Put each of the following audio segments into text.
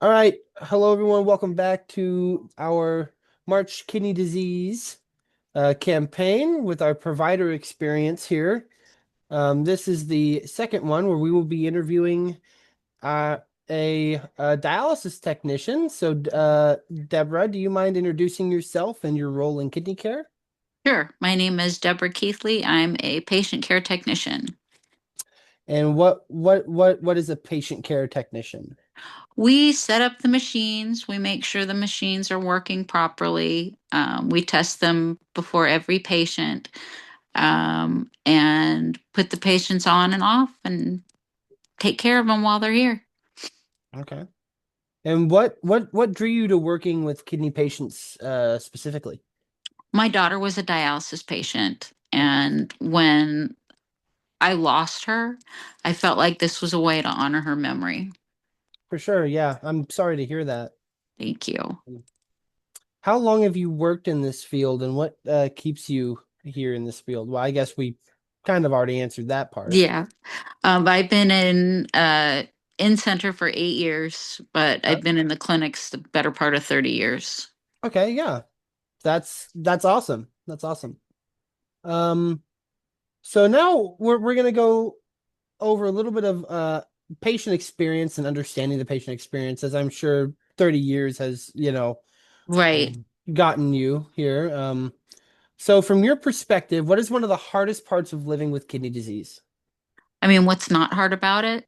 All right. Hello, everyone. Welcome back to our March Kidney Disease campaign with our provider experience here. This is the second one where we will be interviewing uh, a dialysis technician. So, Deborah, do you mind introducing yourself and your role in kidney care? Sure. My name is Deborah Keithley. I'm a patient care technician. And what is a patient care technician? We set up the machines. We make sure the machines are working properly. We test them before every patient and put the patients on and off and take care of them while they're here. Okay. And what drew you to working with kidney patients specifically? My daughter was a dialysis patient, Okay. and when I lost her, I felt like this was a way to honor her memory. For sure, yeah. I'm sorry to hear that. Thank you. How long have you worked in this field and what keeps you here in this field? Well, I guess we kind of already answered that part. Yeah. I've been in center for 8 years, but Uh, I've been in the clinics the better part of 30 years. Okay, yeah. That's awesome. That's awesome. Um, so now we're gonna go over a little bit of patient experience and understanding the patient experience, as I'm sure 30 years has, Right. gotten you here. So from your perspective, what is one of the hardest parts of living with kidney disease? I mean, what's not hard about it?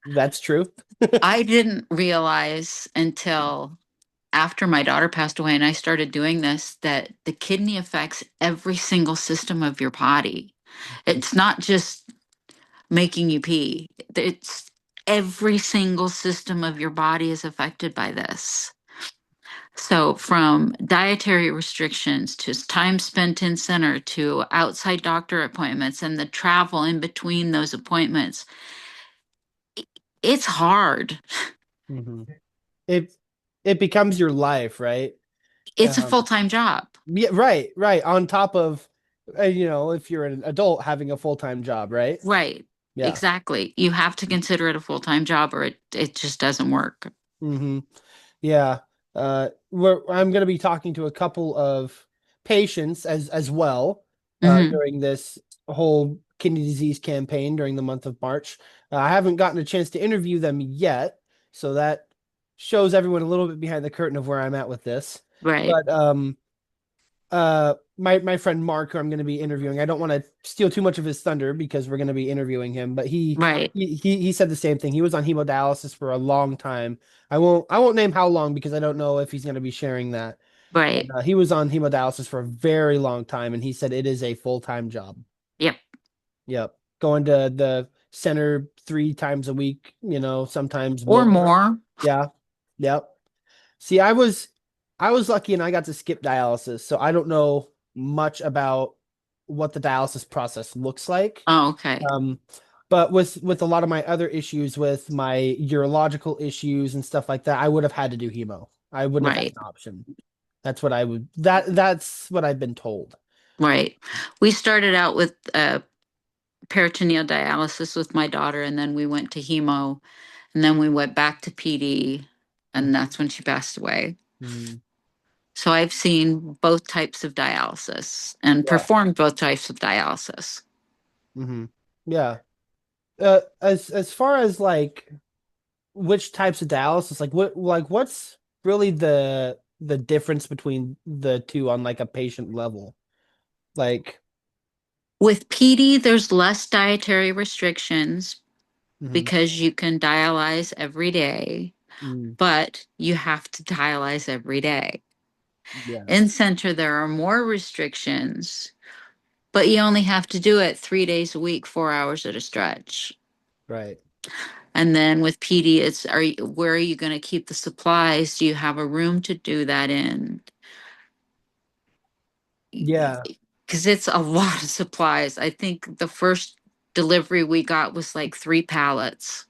That's true. I didn't realize until after my daughter passed away and I started doing this that the kidney affects every single system of your body. It's not just making you pee, it's every single system of your body is affected by this. So, from dietary restrictions to time spent in center to outside doctor appointments and the travel in between those appointments, it's hard. Mhm. It it becomes your life, right? It's a Um, full time job. yeah, right, right. On top of, if you're an adult having a full-time job, right? Right. Yeah. Exactly. You have to consider it a full time job or it just doesn't work. hmm Yeah. I'm going to be talking to a couple of patients as well Hmm. during this whole kidney disease campaign during the month of March. I haven't gotten a chance to interview them yet, so that shows everyone a little bit behind the curtain of where I'm at with this. Right. But my friend Mark, who I'm going to be interviewing, I don't want to steal too much of his thunder because we're going to be interviewing him, but he Right. he he he said the same thing. He was on hemodialysis for a long time. I won't name how long because I don't know if he's going to be sharing that. But Right. he was on hemodialysis for a very long time, and he said it is a full-time job. Yep. Yep, going to the center 3 times a week, sometimes Or more. more. Yeah, yep. See, I was lucky and I got to skip dialysis, so I don't know much about what the dialysis process looks like. Oh, okay. Um, but with a lot of my other issues with my urological issues and stuff like that, I would have had to do hemo. I wouldn't have had Right. an option. That's what I've been told. Right. We started out with peritoneal dialysis with my daughter, and then we went to hemo, and then we went back to PD, and that's when she passed away. Mhm. So I've seen both types of dialysis and Yeah. performed both types of dialysis. hmm Yeah. As far as like which types of dialysis, what's really the difference between the two on like a patient level? Like, With PD, there's less dietary restrictions mhm, because you can dialyze every day, mm, but you have to dialyze every day. yeah, In center, there are more restrictions, but you only have to do it 3 days a week, 4 hours at a stretch. right. And then with PD, where are you going to keep the supplies? Do you have a room to do that in? Yeah. Because it's a lot of supplies. I think the first delivery we got was like 3 pallets.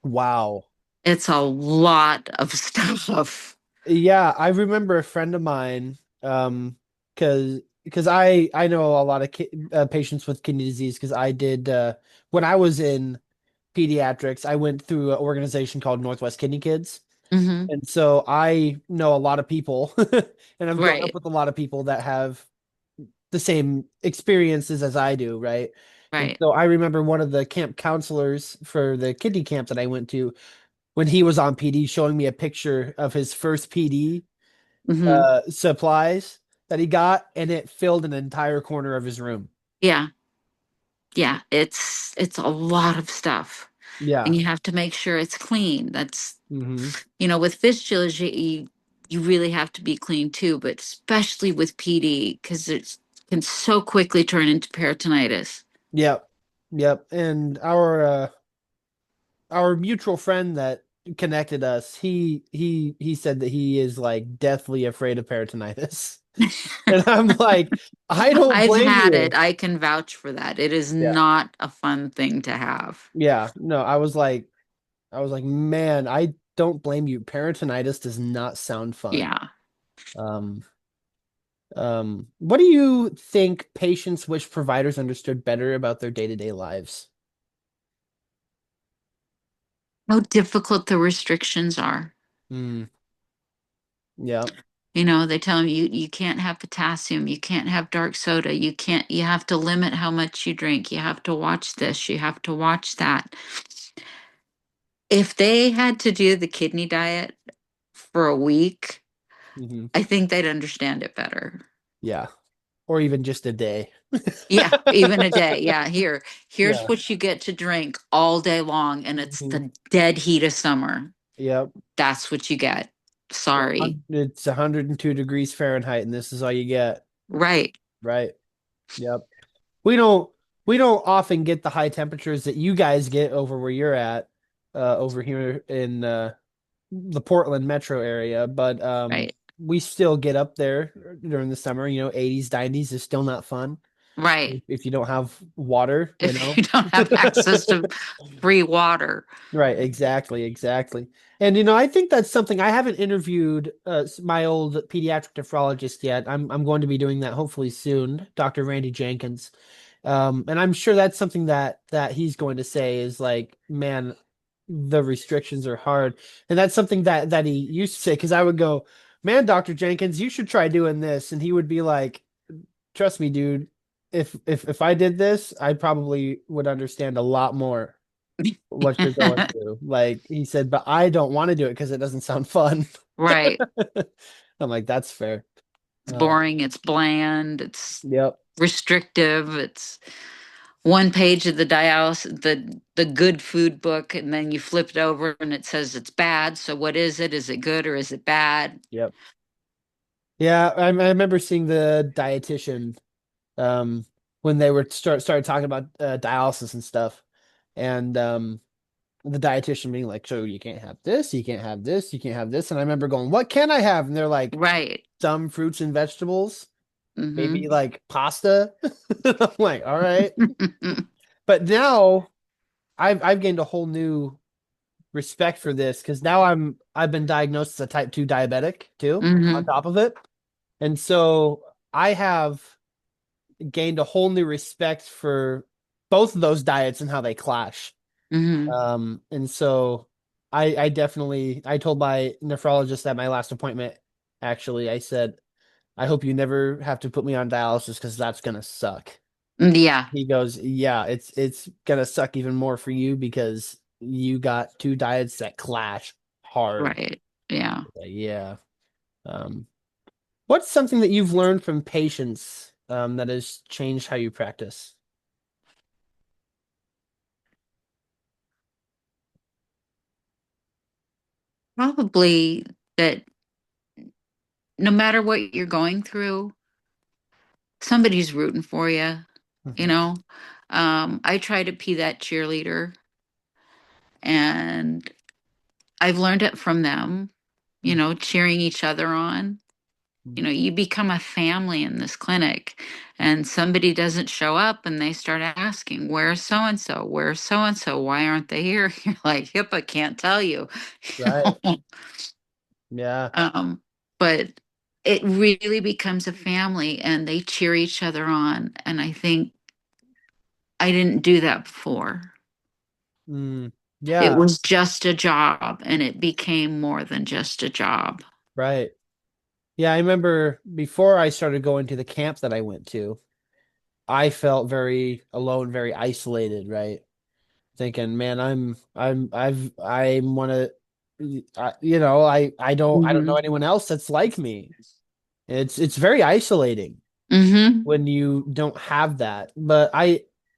Wow. It's a lot of stuff. Yeah, I remember a friend of mine, because I know a lot of patients with kidney disease because I did when I was in pediatrics, I went through an organization called Northwest Kidney Kids. Hmm. And so I know a lot of people and I've grown up Right. with a lot of people that have the same experiences as I do, right? And Right. so I remember one of the camp counselors for the kidney camp that I went to when he was on PD showing me a picture of his first PD Hmm. supplies that he got, and it filled an entire corner of his room. Yeah. Yeah. It's a lot of stuff. And Yeah. you have to make sure it's clean. That's, Hmm. with fistulas, you really have to be clean too, but especially with PD, because it can so quickly turn into peritonitis. Yep. Yep. And our mutual friend that connected us, he said that he is like deathly afraid of peritonitis. And I'm like, I don't I've blame had it. you. I can vouch for that. It is Yeah. not a fun thing to have. Yeah. No, I was like, man, I don't blame you. Peritonitis does not sound fun. Yeah. Um, what do you think patients wish providers understood better about their day-to-day lives? How difficult the restrictions are. Mm, yeah. They tell them you can't have potassium, you can't have dark soda, you have to limit how much you drink, you have to watch this, you have to watch that. If they had to do the kidney diet for a week, Hmm. I think they'd understand it better. Yeah. Or even just a day. Yeah, even a day. Yeah, here's Yeah. what you get to drink all day long, and it's Hmm. the dead heat of summer. Yep. That's what you get. Sorry. It's 102 degrees Fahrenheit, and this is all you get. Right. Right. Yep. We don't we don't often get the high temperatures that you guys get over where you're at, over here in the Portland metro area, but Right. we still get up there during the summer, 80s, 90s is still not fun Right. if you don't have water, you If know. you don't have access to free water. Right, exactly, exactly. And I think that's something I haven't interviewed my old pediatric nephrologist yet. I'm going to be doing that hopefully soon, Dr. Randy Jenkins. And I'm sure that's something that he's going to say is like, man, the restrictions are hard. And that's something that he used to say because I would go, man, Dr. Jenkins, you should try doing this. And he would be like, trust me, dude, if I did this, I probably would understand a lot more what you're going through. Like he said, but I don't want to do it because it doesn't sound fun. Right. I'm like, that's fair. It's boring, it's bland, it's Yep. restrictive, it's one page of the good food book, and then you flip it over and it says it's bad. So what is it? Is it good or is it bad? Yep. Yeah, I remember seeing the dietitian um when they were started talking about dialysis and stuff. And the dietitian being like, so you can't have this, you can't have this, you can't have this. And I remember going, what can I have? And they're like, Right. some fruits and vegetables, maybe Mm-hmm. like pasta. I'm like, all right. But now I've gained a whole new respect for this because now I've been diagnosed as a type 2 diabetic too, on Mm-hmm. top of it. And so I have gained a whole new respect for both of those diets and how they clash. Mm-hmm. And so I definitely I told my nephrologist at my last appointment, actually, I said, I hope you never have to put me on dialysis because that's gonna suck. Yeah. He goes, yeah, it's gonna suck even more for you because you got two diets that clash hard. Right. Yeah. Yeah. Um, what's something that you've learned from patients that has changed how you practice? Probably that no matter what you're going through, somebody's rooting for you, you Mhm. know. I try to be that cheerleader, and I've learned it from them, cheering each other on. You become a family in this clinic, and somebody doesn't show up and they start asking, where's so and so? Where's so and so? Why aren't they here? You're like, HIPAA can't tell you. Right. Yeah. um, but it really becomes a family and they cheer each other on. And I think I didn't do that before. Mm, It yeah, was just a job, and it became more than just a job. right. Yeah, I remember before I started going to the camp that I went to, I felt very alone, very isolated, right? Thinking, man, I'm one of, I don't know Hmm. anyone else that's like me. It's very isolating Hmm. when you don't have that. But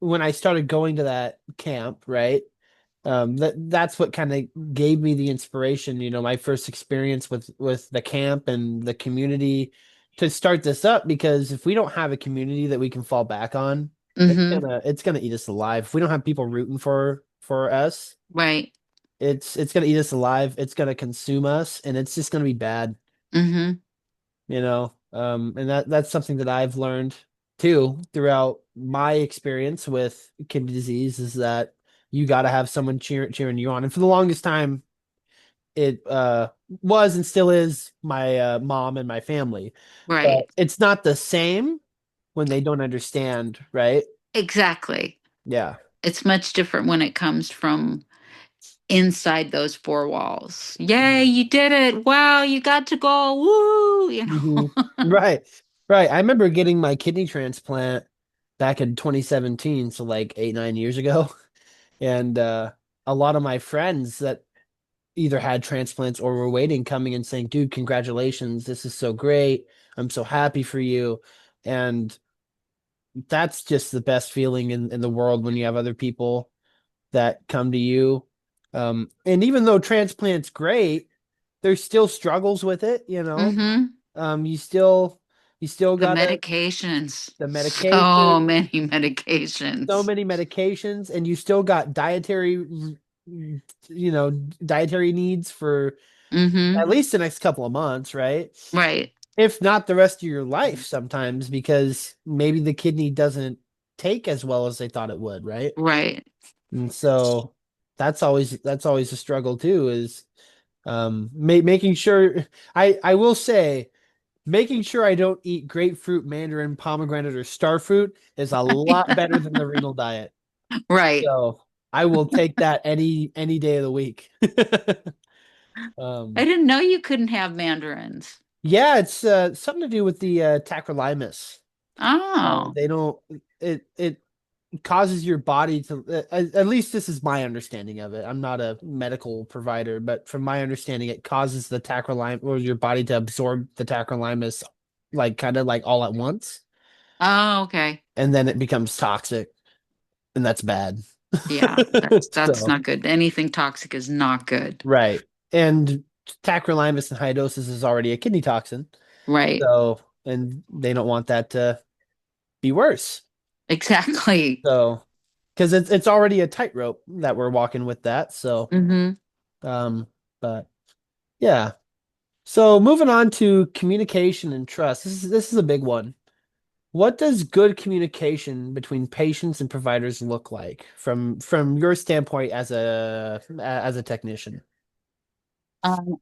when I started going to that camp, right? That's what kind of gave me the inspiration, my first experience with the camp and the community to start this up, because if we don't have a community that we can fall back on, Hmm. it's gonna eat us alive. If we don't have people rooting for us, Right. it's gonna eat us alive. It's gonna consume us, and it's just gonna be bad, Hmm. and that's something that I've learned too throughout my experience with kidney disease, is that you got to have someone cheering you on. And for the longest time, it was and still is my mom and my family. But Right. it's not the same when they don't understand, right? Exactly. Yeah. It's much different when it comes from inside those four walls. Yay, you did it. Wow, you got to go. Woo, you Hmm. know. Right. Right. I remember getting my kidney transplant back in 2017, so like 8, 9 years ago. And a lot of my friends that either had transplants or were waiting coming and saying, dude, congratulations. This is so great. I'm so happy for you. And that's just the best feeling in the world when you have other people that come to you. And even though transplant's great, there's still struggles with it, you know. Hmm. Um, you still you still The gotta medications. the So medication, many so medications. many medications, and you still got dietary needs for at Hmm. least the next couple of months, right? Right. If not the rest of your life sometimes, because maybe the kidney doesn't take as well as they thought it would, right? Right. And so that's always a struggle too, is making sure I will say making sure I don't eat grapefruit, mandarin, pomegranate, or star fruit is a lot better than the renal diet. Right. So I will take that any day of the week. I Um, didn't know you couldn't have mandarins. yeah, it's something to do with the tacrolimus. Oh. They don't it causes your body to at least this is my understanding of it. I'm not a medical provider, but from my understanding, it causes the tacrolimus or your body to absorb the tacrolimus like kind of like all at once, Oh, okay. and then it becomes toxic, and that's bad. Yeah, that's So not good. Anything toxic is not good. right, and tacrolimus in high doses is already a kidney toxin, Right. so and they don't want that to be worse. Exactly. So because it's already a tightrope that we're walking with that. So Hmm. um, but yeah. So moving on to communication and trust. This is a big one. What does good communication between patients and providers look like from your standpoint as a technician?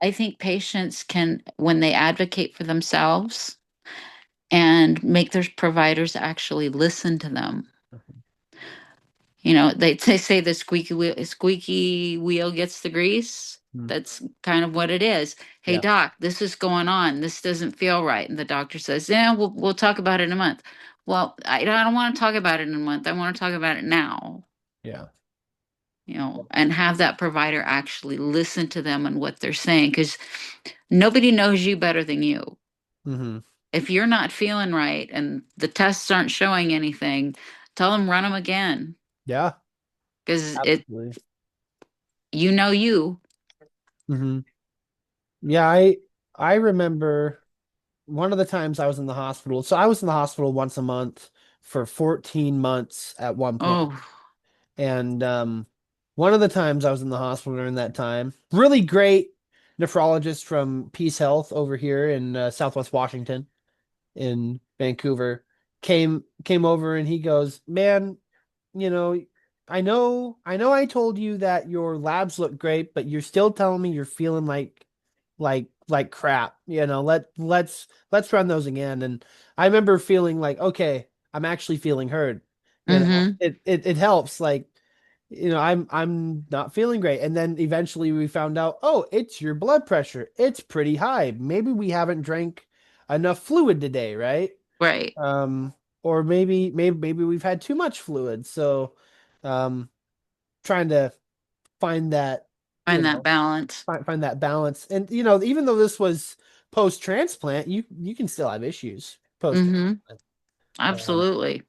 I think patients can, when they advocate for themselves and make their providers actually listen to them. They say the squeaky wheel gets the grease. Hmm. That's kind of what it is. Hey, Yeah. doc, this is going on. This doesn't feel right. And the doctor says, yeah, we'll talk about it in a month. Well, I don't want to talk about it in a month. I want to talk about it now, Yeah. and have that provider actually listen to them and what they're saying, because nobody knows you better than you. Hmm. If you're not feeling right and the tests aren't showing anything, tell them run them again, Yeah. because Absolutely. you. Hmm. Yeah, I remember one of the times I was in the hospital. So I was in the hospital once a month for 14 months at one point. Oh, And one of the times I was in the hospital during that time, really great nephrologist from Peace Health over here in Southwest Washington in Vancouver came over, and he goes, "Man, you know, I know I told you that your labs look great, but you're still telling me you're feeling like crap. Let's run those again." And I remember feeling like, okay, I'm actually feeling heard. mm-hmm. It helps. Like I'm not feeling great. And then eventually we found out, oh, it's your blood pressure. It's pretty high. Maybe we haven't drank enough fluid today, right? Right. Um, or maybe we've had too much fluid. So, um, trying to find that, you Find that know, balance. find that balance. And even though this was post-transplant, you can still have issues Mm-hmm. post-transplant. Um, Absolutely.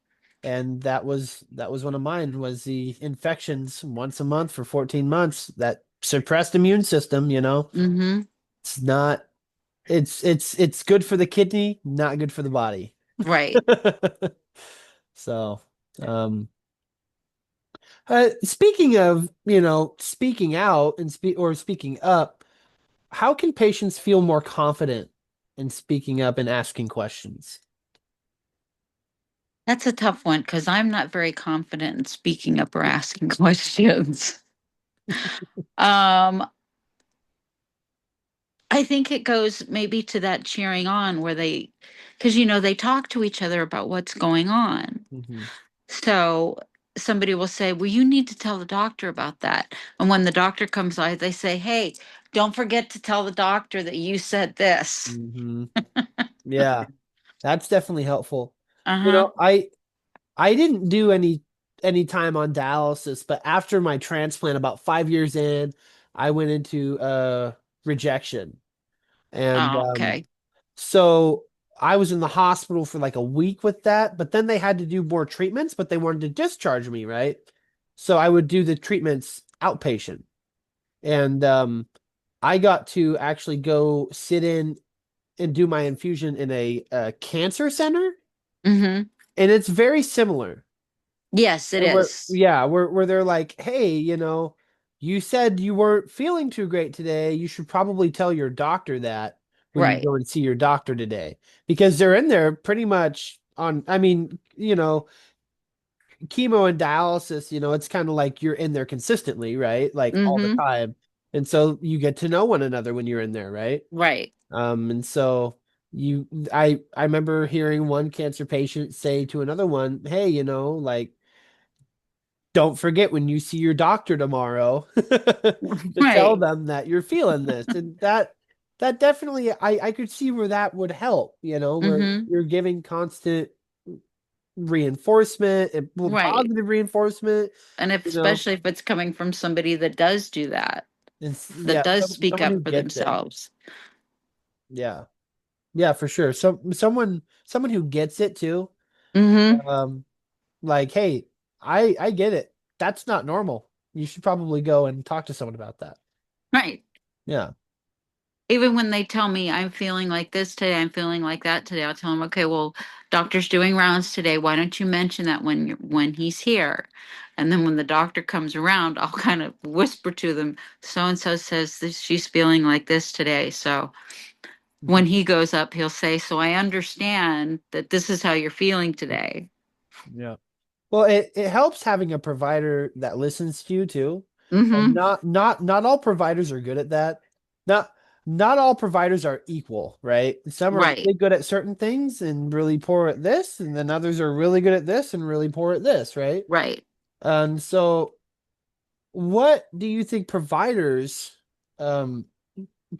and that was one of mine was the infections once a month for 14 months that suppressed immune system, Mm-hmm. It's not it's good for the kidney, not good for the body. Right. So, um speaking of, speaking out and speaking up, how can patients feel more confident in speaking up and asking questions? That's a tough one because I'm not very confident in speaking up or asking questions. Um, I think it goes maybe to that cheering on where because they talk to each other about what's going on. Hmm. So somebody will say, "Well, you need to tell the doctor about that." And when the doctor comes by, they say, "Hey, don't forget to tell the doctor that you said this." Hmm. Yeah, that's definitely helpful. You Uh-huh. know, I didn't do any time on dialysis, but after my transplant, about 5 years in, I went into rejection. And Oh, okay. so I was in the hospital for like a week with that, but then they had to do more treatments, but they wanted to discharge me, right? So I would do the treatments outpatient. And I got to actually go sit in and do my infusion in a cancer center, Mm-hmm. and it's very similar. Yes, it And we're is. yeah, where they're like, hey, you said you weren't feeling too great today. You should probably tell your doctor that when you Right. go and see your doctor today. Because they're in there pretty much on, I mean, chemo and dialysis, it's kind of like you're in there consistently, right? Like all the Mm-hmm. time. And so you get to know one another when you're in there, right? Right. And so I remember hearing one cancer patient say to another one, hey, like, don't forget when you see your doctor tomorrow to tell Right. them that you're feeling this. And that definitely I could see where that would help, where Mm-hmm. you're giving constant reinforcement and well, Right. positive reinforcement, And if, you know, especially if it's coming from somebody that does do that, that yeah, does speak someone up who for gets it. themselves. Yeah. Yeah, for sure. Someone who gets it too. Mm-hmm. Um, like, hey, I get it. That's not normal. You should probably go and talk to someone about that. Right. Yeah. Even when they tell me I'm feeling like this today, I'm feeling like that today, I'll tell them, okay, well, doctor's doing rounds today. Why don't you mention that when he's here? And then when the doctor comes around, I'll kind of whisper to them, so and so says this, she's feeling like this today. So when he goes up, he'll say, so I understand that this is how you're feeling today. Yeah. Well, it helps having a provider that listens to you too. And Mm-hmm. not all providers are good at that. Not not all providers are equal, right? Some are Right. really good at certain things and really poor at this, and then others are really good at this and really poor at this, right? Right. And so what do you think providers um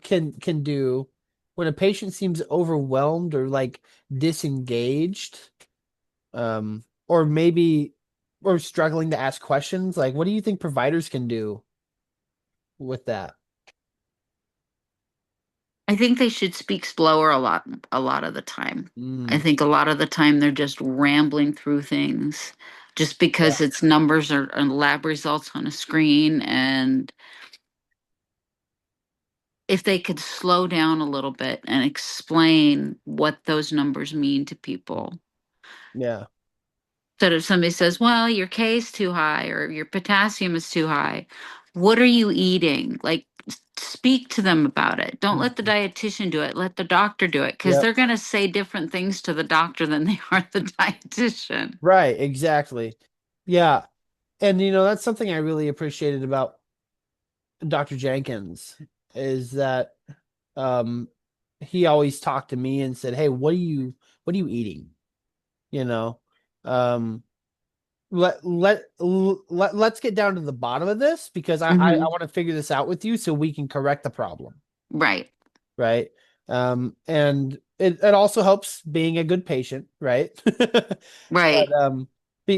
can do when a patient seems overwhelmed or like disengaged? Or maybe or struggling to ask questions. Like, what do you think providers can do with that? I think they should speak slower a lot of the time. I Mm, think a lot of the time they're just rambling through things just yeah, because it's numbers or lab results on a screen. And if they could slow down a little bit and explain what those numbers mean to people. yeah, So if somebody says, well, your K is too high or your potassium is too high, what are you eating? Like, speak to them about it. Don't let the mhm, dietitian do it. Let the doctor do it because yep, they're going to say different things to the doctor than they are the dietitian. right, exactly. Yeah, and that's something I really appreciated about Dr. Jenkins is that um he always talked to me and said, "Hey, what are you eating?" You know, um let's get down to the bottom of this because I Hmm. want to figure this out with you so we can correct the problem, Right. right? And it also helps being a good patient, right? Right. But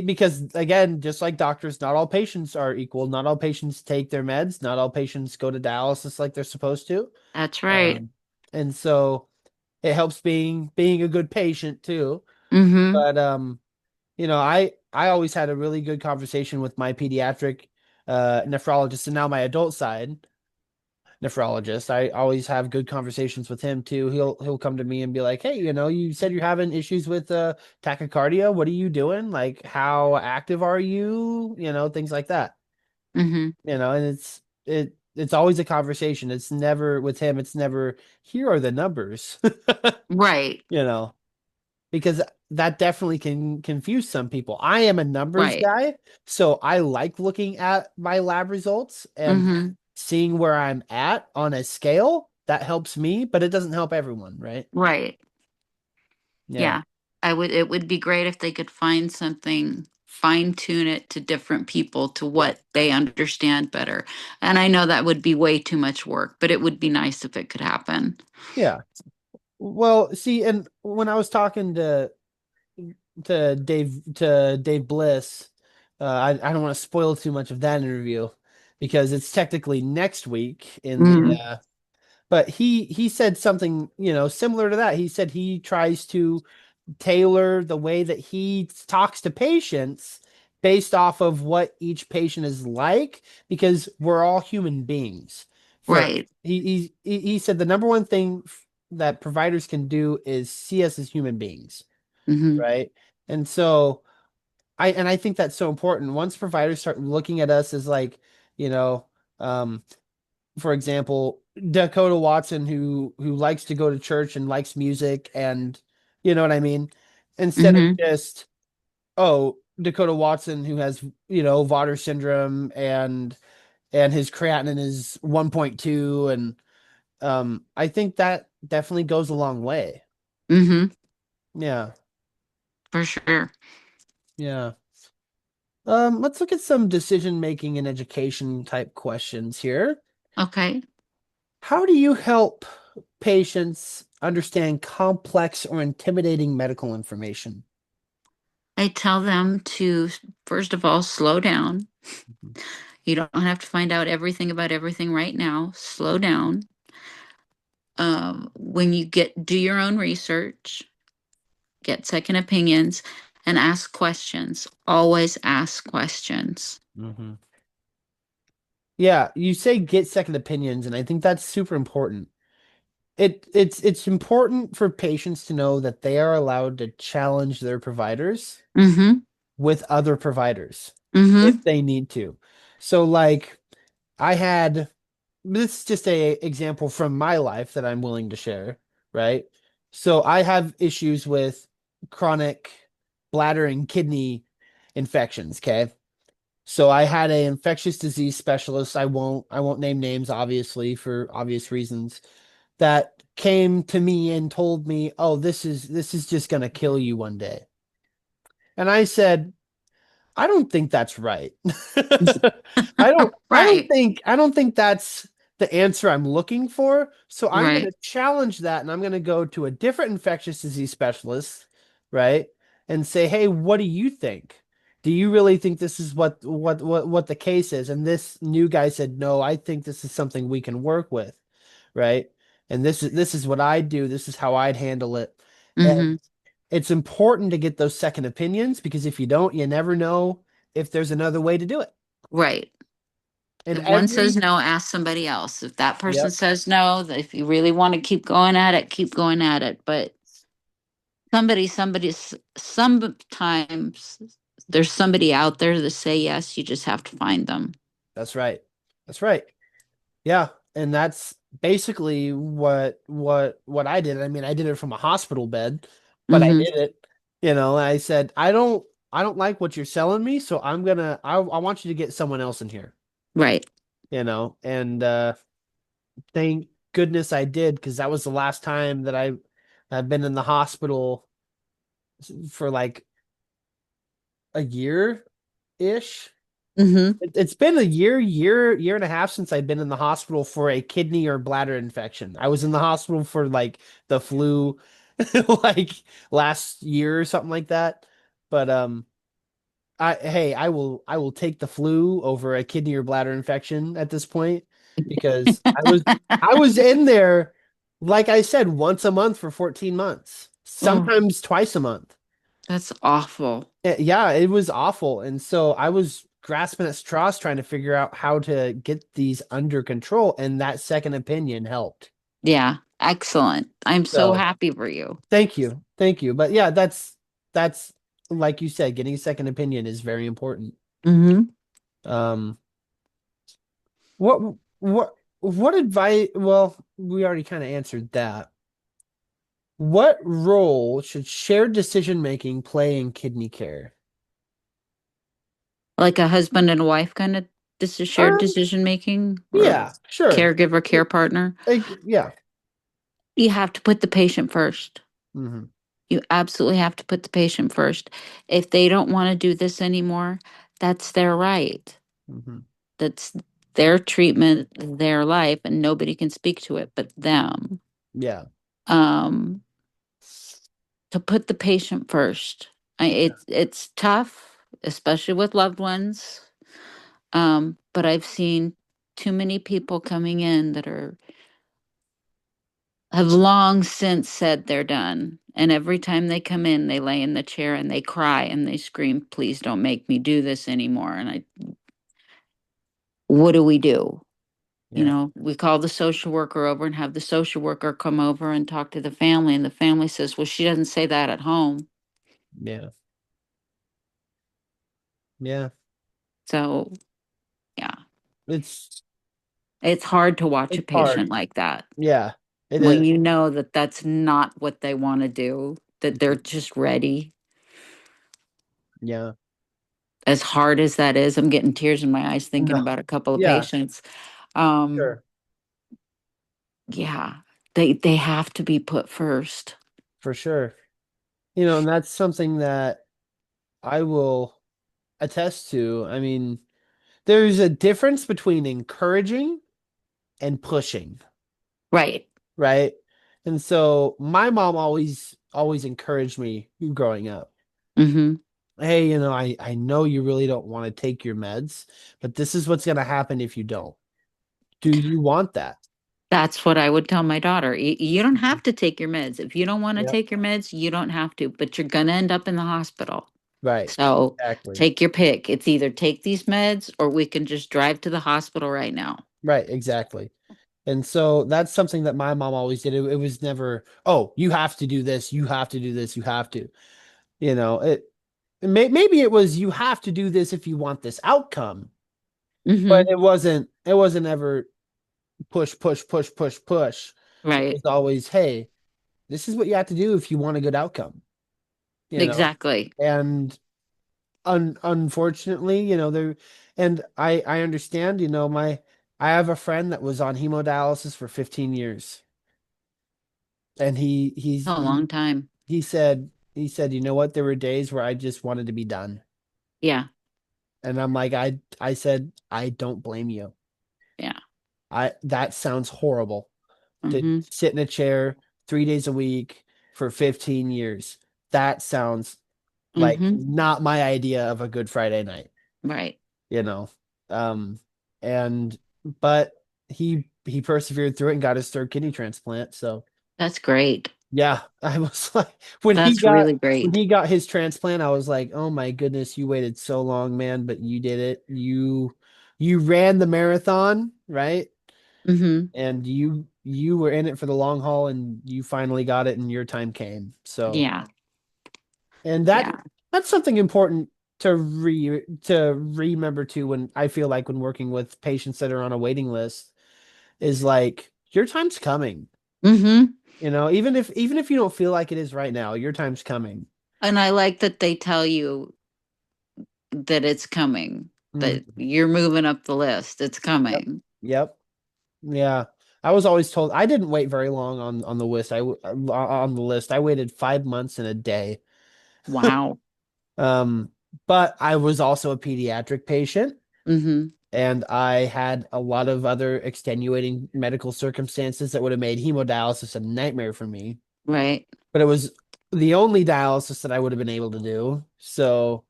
because again, just like doctors, not all patients are equal. Not all patients take their meds. Not all patients go to dialysis like they're supposed to. That's right. Um, and so it helps being a good patient too. Hmm. But I always had a really good conversation with my pediatric nephrologist and now my adult side nephrologist. I always have good conversations with him too. He'll come to me and be like, "Hey, you said you're having issues with tachycardia. What are you doing? Like, how active are you? Things like that. Hmm. And it's always a conversation. It's never with him. It's never here are the numbers. Right. You know, because that definitely can confuse some people. I am a numbers Right. guy, so I like looking at my lab results and Hmm. seeing where I'm at on a scale. That helps me, but it doesn't help everyone, right? Right. Yeah. Yeah. It would be great if they could find something, fine tune it to different people to Yeah. what they understand better. And I know that would be way too much work, but it would be nice if it could happen. Yeah. Well, see, and when I was talking to Dave Bliss, I don't want to spoil too much of that interview because it's technically next week in the Mm. but he said something, similar to that. He said he tries to tailor the way that he talks to patients based off of what each patient is like because we're all human beings. First, Right. he said the number one thing that providers can do is see us as human beings, Hmm. right? And so I think that's so important. Once providers start looking at us as like, you know, um, for example, Dakota Watson, who likes to go to church and likes music, and you know what I mean, instead of Hmm. just Dakota Watson who has Vater syndrome and his creatinine is 1.2, and I think that definitely goes a long way. Hmm. Yeah, For sure. yeah. Let's look at some decision making and education type questions here. Okay. How do you help patients understand complex or intimidating medical information? I tell them to, first of all, slow down. Mhm. You don't have to find out everything about everything right now. Slow down. When you do your own research, get second opinions, and ask questions. Always ask questions. Mhm. Yeah, you say get second opinions, and I think that's super important. It's important for patients to know that they are allowed to challenge their providers Mm-hmm. with other providers Mm-hmm. if they need to. So like I had this is just a example from my life that I'm willing to share, right? So I have issues with chronic bladder and kidney infections, okay? So I had a infectious disease specialist. I won't name names obviously for obvious reasons that came to me and told me, "Oh, this is just going to kill you one day." And I said, I don't think that's right. Right. I don't think that's the answer I'm looking for. So I'm going Right. to challenge that and I'm going to go to a different infectious disease specialist, right? And say, "Hey, what do you think? Do you really think this is what the case is?" And this new guy said, "No, I think this is something we can work with." Right? And this is what I do. This is how I'd handle it. Mm-hmm. And it's important to get those second opinions because if you don't, you never know if there's another way to do it. Right. And If one says every no, ask somebody else. If that person Yep, says no, if you really want to keep going at it, keep going at it. But sometimes there's somebody out there that say yes. You just have to find them. that's right. That's right. Yeah, and that's basically what I did. I mean, I did it from a hospital bed, but I Mm-hmm. did it. I said, I don't like what you're selling me, so I want you to get someone else in here, Right. and thank goodness I did because that was the last time that I've been in the hospital for like a year. ish. Mm-hmm. It's been a year and a half since I've been in the hospital for a kidney or bladder infection. I was in the hospital for like the flu like last year or something like that. But I will take the flu over a kidney or bladder infection at this point because I was in there, like I said, once a month for 14 months, Oh, sometimes twice a month. that's awful. Yeah, it was awful. And so I was grasping at straws trying to figure out how to get these under control, and that second opinion helped. Yeah, excellent. I'm so So happy for you. thank you. Thank you. But yeah, that's like you said, getting a second opinion is very important. Mm-hmm. Um, what what advice? Well, we already kind of answered that. What role should shared decision making play in kidney care? Like a husband and a wife kind of shared Um, decision making or yeah, sure. caregiver care partner. Yeah. You have to put the patient first. Hmm. You absolutely have to put the patient first. If they don't want to do this anymore, that's their right. Hmm. That's their treatment, their life, and nobody can speak to it but them. Yeah. Um, to put the patient first. It's tough, especially with loved ones. But I've seen too many people coming in that are have long since said they're done. And every time they come in, they lay in the chair and they cry and they scream, please don't make me do this anymore. And what do we do? You Yeah. know, we call the social worker over and have the social worker come over and talk to the family. And the family says, well, she doesn't say that at home. Yeah. Yeah. So, yeah, It's it's hard to watch a it's hard. patient like that Yeah, it when is. you know that that's not what they want to do, that they're just ready. Yeah. As hard as that is, I'm getting tears in my eyes thinking No. about a couple of Yeah, patients. Um, sure. yeah, they have to be put first. For sure. And that's something that I will attest to. I mean, there's a difference between encouraging and pushing, Right. right? And so my mom always encouraged me growing up. Mm-hmm. Hey, I know you really don't want to take your meds, but this is what's going to happen if you don't. Do you want that? That's what I would tell my daughter. You don't Mhm. have to take your meds. If you don't want to Yep. take your meds, you don't have to, but you're going to end up in the hospital. Right. So Exactly. take your pick. It's either take these meds or we can just drive to the hospital right now. Right, exactly. And so that's something that my mom always did. It was never, oh, you have to do this, you have to do this, you have to. Maybe it was you have to do this if you want this outcome, but Mm-hmm. it wasn't ever push, push, push, push, push. It Right. was always, hey, this is what you have to do if you want a good outcome, you know. Exactly. And unfortunately, there and I understand, I have a friend that was on hemodialysis for 15 years. And A long time. he said, you know what? There were days where I just wanted to be done. Yeah. And I'm like, I said, I don't blame you. Yeah. That sounds horrible to Mm-hmm. sit in a chair 3 days a week for 15 years. That sounds like Mm-hmm. not my idea of a good Friday night, Right. you know? Um, and, but he persevered through it and got his third kidney transplant. So, That's great. yeah, I was like when he That's got really when great. he got his transplant, I was like, "Oh my goodness, you waited so long, man, but you did it. You ran the marathon, right? Mm-hmm. And you were in it for the long haul and you finally got it and your time came." So, Yeah. and Yeah. that's something important to remember too when I feel like when working with patients that are on a waiting list is like your time's coming. Mm-hmm. Even if you don't feel like it is right now, your time's coming. And I like that they tell you that it's coming, that Mhm. you're moving up the list. It's Yep. coming. Yep. Yeah. I was always told I didn't wait very long on the list. On the list. I waited 5 months and a day. Wow. Um, but I was also a pediatric patient Mm-hmm. and I had a lot of other extenuating medical circumstances that would have made hemodialysis a nightmare for me. Right. But it was the only dialysis that I would have been able to do. So,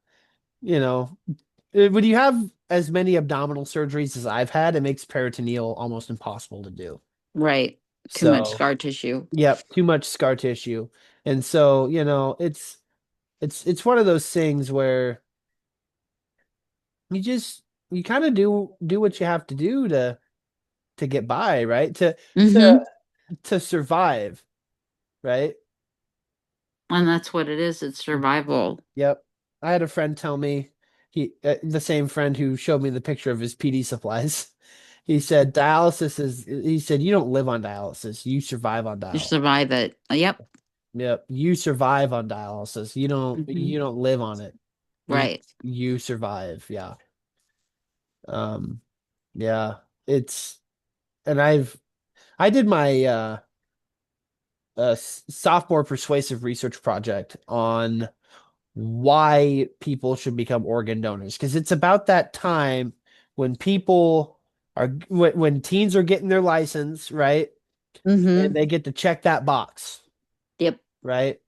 you know, when you have as many abdominal surgeries as I've had, it makes peritoneal almost impossible to do. Right. Too much So, scar tissue. yep, too much scar tissue. And so, it's one of those things where you just you kind of do what you have to do to get by, right? To Mm-hmm. to survive, right? And that's what it is. It's survival. Yep. I had a friend tell me the same friend who showed me the picture of his PD supplies. He said you don't live on dialysis, you survive on You dialysis. survive it. Yep. Yep, you survive on dialysis. Mm-hmm. You don't live on it. Right. You survive. Yeah. Um yeah, it's and I did my sophomore persuasive research project on why people should become organ donors because it's about that time when when teens are getting their license, right? And Mm-hmm. they get to check that box, Yep. right?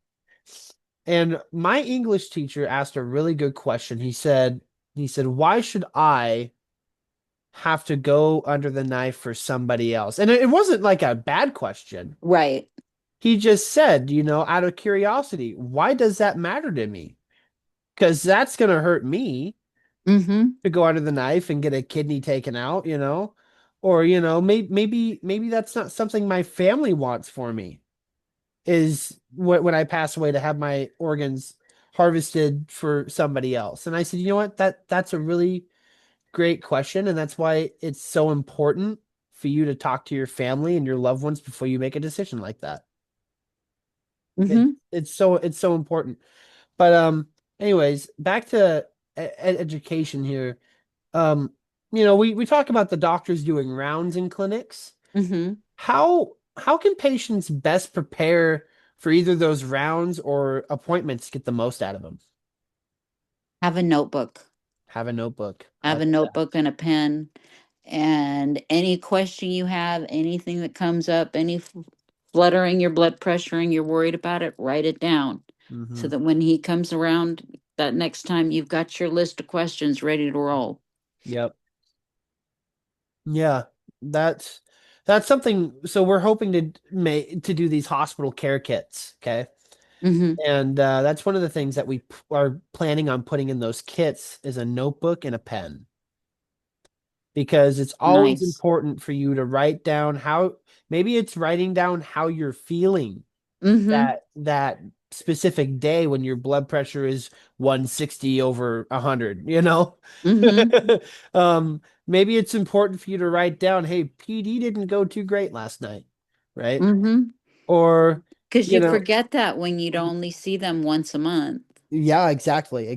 And my English teacher asked a really good question. He said, "Why should I have to go under the knife for somebody else?" And it wasn't like a bad question. Right. He just said, out of curiosity, why does that matter to me? Because that's going to hurt me Mm-hmm. to go under the knife and get a kidney taken out, or, maybe that's not something my family wants for me is when I pass away to have my organs harvested for somebody else. And I said, you know what? That's a really great question. And that's why it's so important for you to talk to your family and your loved ones before you make a decision like that. Mm-hmm. It's so important. But anyways, back to education here. Um, we talk about the doctors doing rounds in clinics. Mm-hmm. How can patients best prepare for either those rounds or appointments to get the most out of them? Have a notebook. Have a notebook. I Have a like that. notebook and a pen. And any question you have, anything that comes up, any fluttering your blood pressure and you're worried about it, write it down so Hmm. that when he comes around that next time, you've got your list of questions ready to roll. Yep. Yeah. That's that's something. So we're hoping to do these hospital care kits. Okay. Mm-hmm. And that's one of the things that are planning on putting in those kits is a notebook and a pen because it's always Nice. important for you to write down maybe it's writing down how you're feeling Mm-hmm. that specific day when your blood pressure is 160 over 100, Mm-hmm. maybe it's important for you to write down, hey, PD didn't go too great last night, right? Mm-hmm. Or, Because you you know, forget that when you'd only see them once a month. yeah, exactly.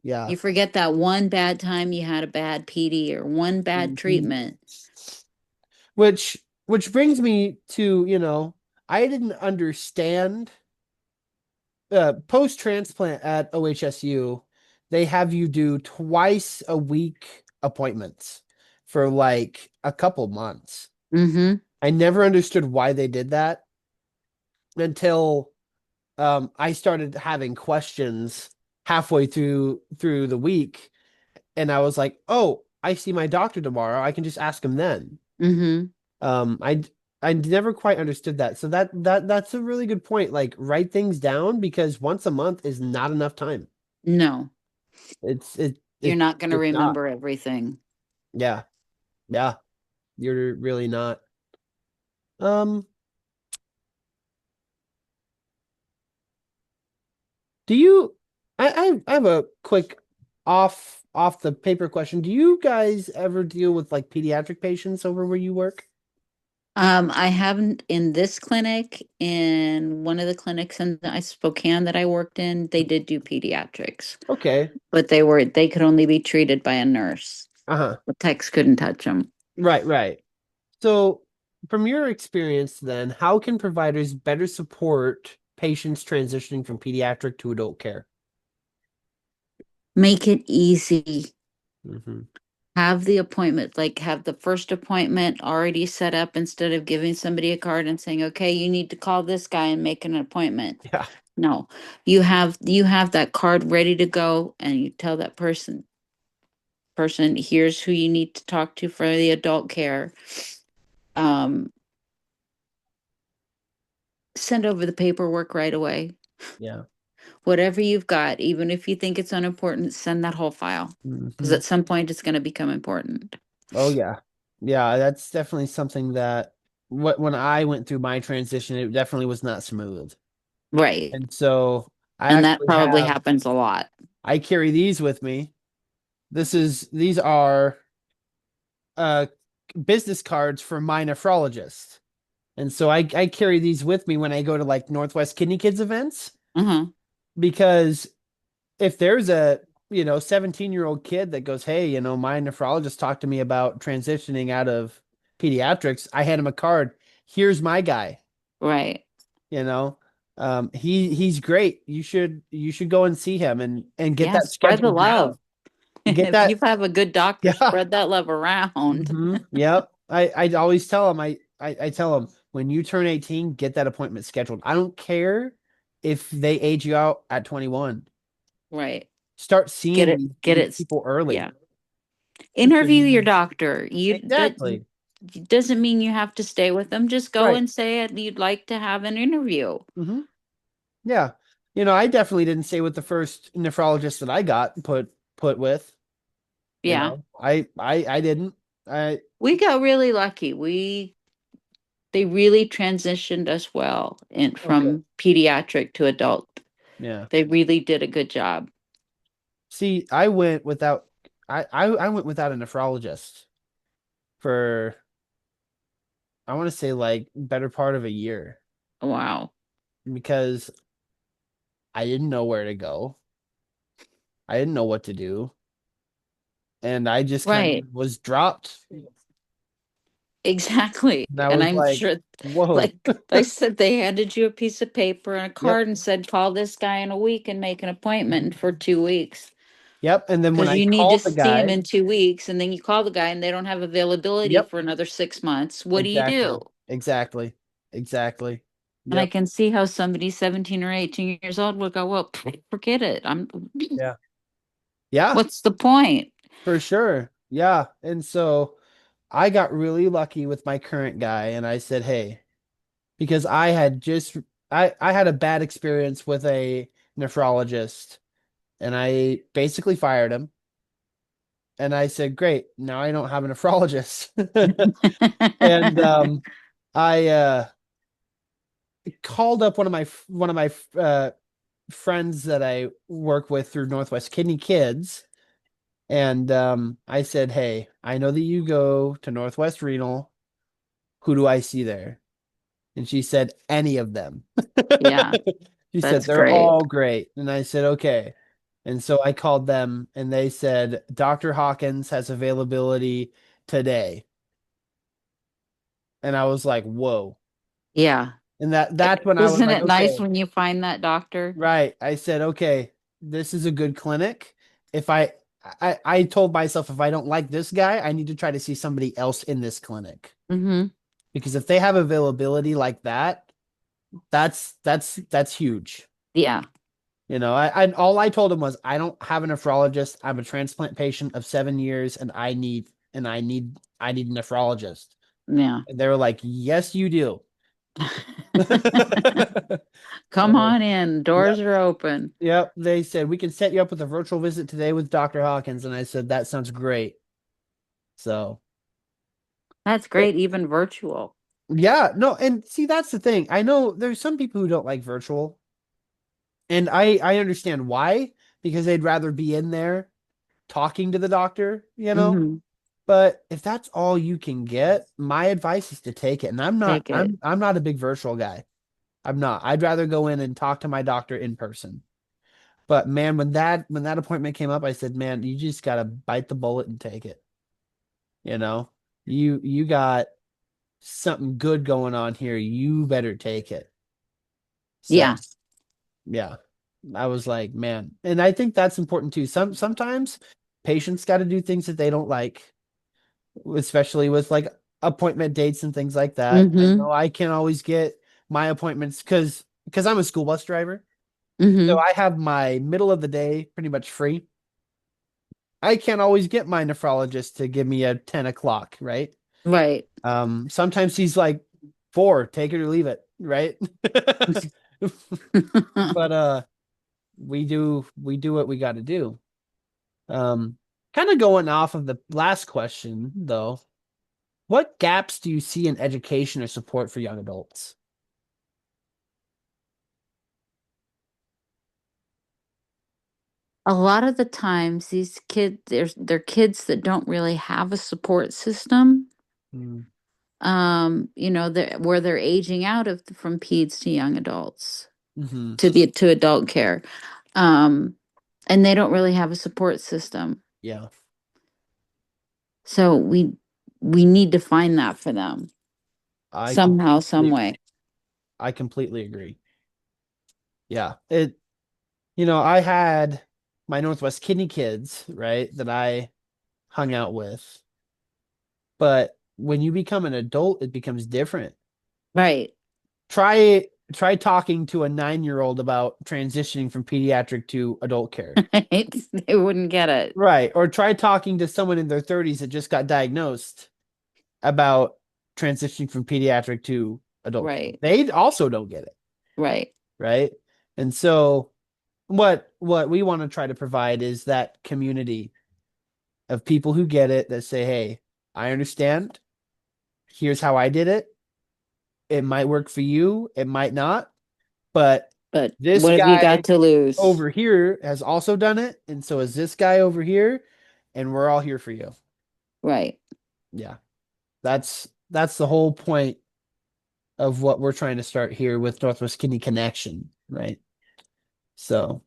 Yeah. You forget that one bad time you had a bad PD or one bad Mhm. treatment. Which which brings me to, I didn't understand post transplant at OHSU, they have you do twice a week appointments for like a couple months. Mm-hmm. I never understood why they did that until I started having questions halfway through the week, and I was like, "Oh, I see my doctor tomorrow. I can just ask him then." Mm-hmm. Um, I I never quite understood that. So that's a really good point. Like write things down because once a month is not enough time. No, It's it you're it not going to it's not. remember everything. Yeah. Yeah. You're really not. Um, do you I have a quick off the paper question. Do you guys ever deal with like pediatric patients over where you work? I haven't in this clinic. In one of the clinics in Spokane that I worked in, they did do pediatrics, Okay. but they could only be treated by a nurse. Uh-huh. The techs couldn't touch them. Right. So, from your experience then, how can providers better support patients transitioning from pediatric to adult care? Make it easy. Hmm. Have the appointment, like have the first appointment already set up instead of giving somebody a card and saying, okay, you need to call this guy and make an appointment. Yeah. No, you have that card ready to go and you tell that person, here's who you need to talk to for the adult care. Um, Send over the paperwork right away. Yeah. Whatever you've got, even if you think it's unimportant, send that whole file because Hmm. at some point it's going to become important. Oh yeah. Yeah, that's definitely something that when I went through my transition, it definitely was not smooth. Right. And so I And that actually probably have happens a lot. I carry these with me. These are uh business cards for my nephrologist. And so I carry these with me when I go to like Northwest Kidney Kids events Uh-huh. because if there's a 17-year-old kid that goes, hey, my nephrologist talked to me about transitioning out of pediatrics, I hand him a card. Here's my guy, Right. you know. He's great. You should go and see him and get Yeah, that spread the scheduled now. love. Get If you that. have a good doctor, Yeah. spread that love around. Yep. I always tell him I tell him when you turn 18, get that appointment scheduled. I don't care if they age you out at 21. Right. Start Get seeing it, get these it. people early. Yeah. Interview your Freaking doctor. That exactly. doesn't mean you have to stay with them. Just go Right. and say it. You'd like to have an interview. Hmm. Yeah. I definitely didn't say with the first nephrologist that I got put with. Yeah. I didn't. I We got really lucky. They really transitioned us well in Oh good. from pediatric to adult. Yeah. They really did a good job. See, I went without a nephrologist for I want to say like better part of a year Wow. because I didn't know where to go. I didn't know what to do. And I just kind Right. of was dropped. Exactly. And I And was I'm like, sure, whoa. like I said, they handed you a piece of paper and a Yep. card and said, call this guy in a week and make an appointment Mhm. for 2 weeks. Yep. And then when Because I you need to called the see him guy, in 2 weeks, and then you call the guy and they don't have availability yep, for another 6 months. What do you do? exactly. Exactly. Exactly. And I Yep. can see how somebody 17 or 18 years old would go, well, forget it. Yeah. Yeah, What's the point? for sure. Yeah. And so I got really lucky with my current guy and I said, hey, because I had a bad experience with a nephrologist and I basically fired him. And I said, great, now I don't have a nephrologist. And I called up one of my friends that I work with through Northwest Kidney Kids, and I said, "Hey, I know that you go to Northwest Renal. Who do I see there?" And she said, "Any of them." Yeah, She said, that's "They're great. all great." And I said, "Okay." And so I called them, and they said, "Dr. Hawkins has availability today." And I was like, "Whoa." Yeah. And that's when I was Isn't like, it nice "Okay." when you find that doctor? Right. I said, okay, this is a good clinic. If I told myself if I don't like this guy, I need to try to see somebody else in this clinic. Mm-hmm. Because if they have availability like that, that's huge. Yeah. I all I told him was I don't have a nephrologist. I'm a transplant patient of 7 years and I need a nephrologist. Yeah. And they were like, yes, you do. Come Uh, on in. Doors yep. are open. Yep, they said we can set you up with a virtual visit today with Dr. Hawkins, and I said that sounds great. So, That's it, great, even virtual. yeah, no, and see that's the thing. I know there's some people who don't like virtual, and I understand why because they'd rather be in there talking to the doctor. Mm-hmm. But if that's all you can get, my advice is to take it. And I'm not Take it. I'm not a big virtual guy. I'm not. I'd rather go in and talk to my doctor in person. But man, when that appointment came up, I said, "Man, you just gotta bite the bullet and take it." You know, you got something good going on here. You better take it. So Yeah. yeah. I was like, man, and I think that's important too. Sometimes patients got to do things that they don't like, especially with like appointment dates and things like that. I Mm-hmm. know I can't always get my appointments because I'm a school bus driver. So Mm-hmm. I have my middle of the day pretty much free. I can't always get my nephrologist to give me a 10 o'clock, right? Right. Sometimes he's like 4, take it or leave it, right? But we do what we got to do. Um, Kind of going off of the last question though, what gaps do you see in education or support for young adults? A lot of the times these kids they're kids that don't really have a support system. Mm, They're where they're aging out of from peds to young adults hmm. to adult care. Um, and they don't really have a support system. Yeah, So we need to find that for them I somehow, some completely way. I completely agree. Yeah. I had my Northwest Kidney kids, right, that I hung out with. But when you become an adult, it becomes different. Right. Try talking to a 9-year-old about transitioning from pediatric to adult care. Right. They wouldn't get it. Right. Or try talking to someone in their 30s that just got diagnosed about transitioning from pediatric to adult care. Right. They also don't get it, Right. right? And so what we want to try to provide is that community of people who get it that say, "Hey, I understand. Here's how I did it. It might work for you, it might not, but But this what have you got guy to lose? over here has also done it, and so is this guy over here, and we're all here for you." Right. Yeah. That's the whole point of what we're trying to start here with Northwest Kidney Connection, right? So,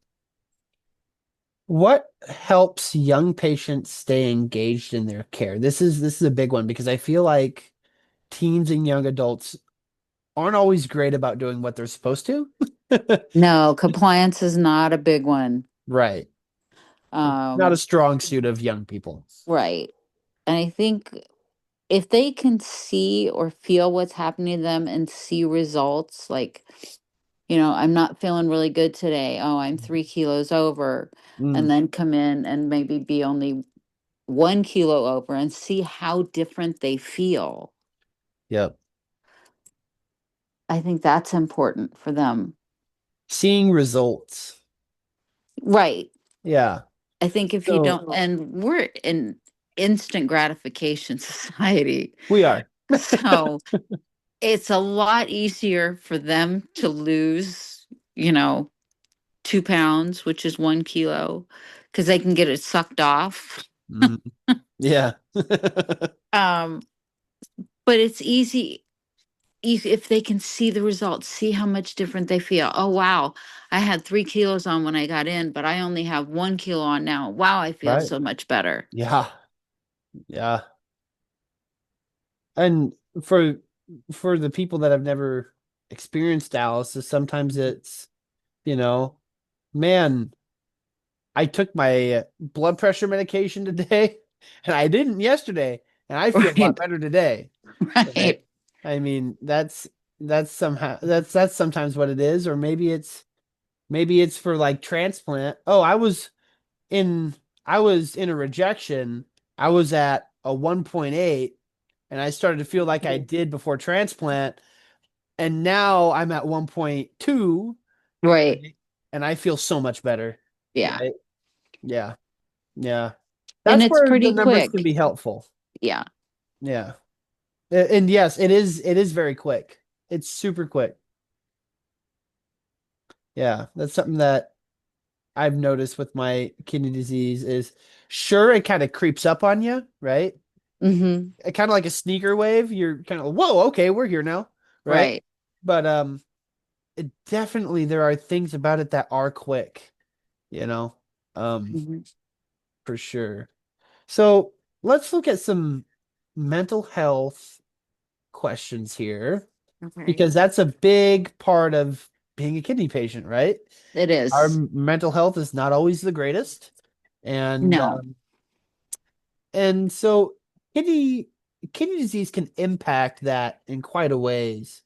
what helps young patients stay engaged in their care? This is a big one because I feel like teens and young adults aren't always great about doing what they're supposed to. No, compliance is not a big one. Right. Not a Um, strong suit of young people. right. And I think if they can see or feel what's happening to them and see results, like, I'm not feeling really good today. Oh, I'm 3 kilos over. And Mm, then come in and maybe be only 1 kilo over and see how different they feel. yep. I think that's important for them. Seeing results. Right. Yeah. I think if you So don't, and we're in instant gratification society. we are. So it's a lot easier for them to lose, you know, 2 pounds, which is 1 kilo, because they can get it sucked off. Mhm. Yeah. Um, but it's easy if they can see the results, see how much different they feel. Oh, wow, I had 3 kilos on when I got in, but I only have 1 kilo on now. Wow, I feel Right. so much better. Yeah. Yeah. And for for the people that have never experienced dialysis, sometimes it's, you know, man, I took my blood pressure medication today and I didn't yesterday, and I feel a lot Right. better today. Right? Right. I mean, that's somehow that's sometimes what it is, or maybe it's for like transplant. Oh, in I was in a rejection. I was at a 1.8 and I started to feel like I did before transplant, and now I'm at 1.2, Right. right? And I feel so much better, Yeah. right? Yeah. Yeah. And That's it's where the pretty numbers can quick. be helpful. Yeah. Yeah. And yes, it is very quick. It's super quick. Yeah. That's something that I've noticed with my kidney disease is, sure, it kind of creeps up on you, right? Mm-hmm. It kind of like a sneaker wave. You're kind of, whoa, okay, we're here now, right? Right. But it definitely, there are things about it that are quick, you know, um, Hmm. for sure. So let's look at some mental health questions here Okay. because that's a big part of being a kidney patient, right? It Our is. mental health is not always the greatest, and No. so kidney kidney disease can impact that in quite a ways.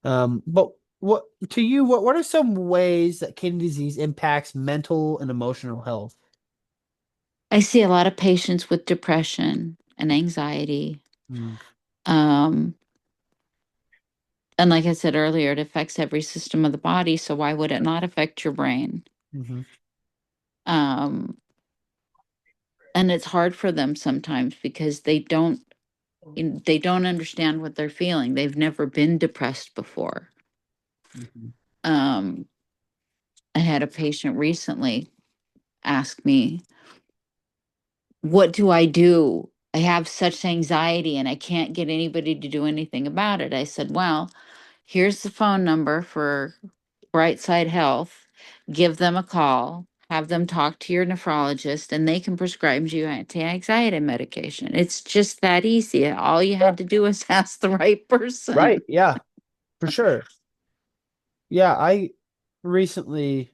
But what to you, what are some ways that kidney disease impacts mental and emotional health? I see a lot of patients with depression and anxiety. Mm-hmm. Um, and like I said earlier, it affects every system of the body. So why would it not affect your brain? Mm-hmm. Um, and it's hard for them sometimes because they don't understand what they're feeling. They've never been depressed before. Mm-hmm. Um, I had a patient recently ask me, "What do I do? I have such anxiety and I can't get anybody to do anything about it." I said, "Well, here's the phone number for Brightside Health. Give them a call, have them talk to your nephrologist, and they can prescribe you anti-anxiety medication. It's just that easy. All you had to do was ask the right Right. person." Yeah, for sure. Yeah, I recently,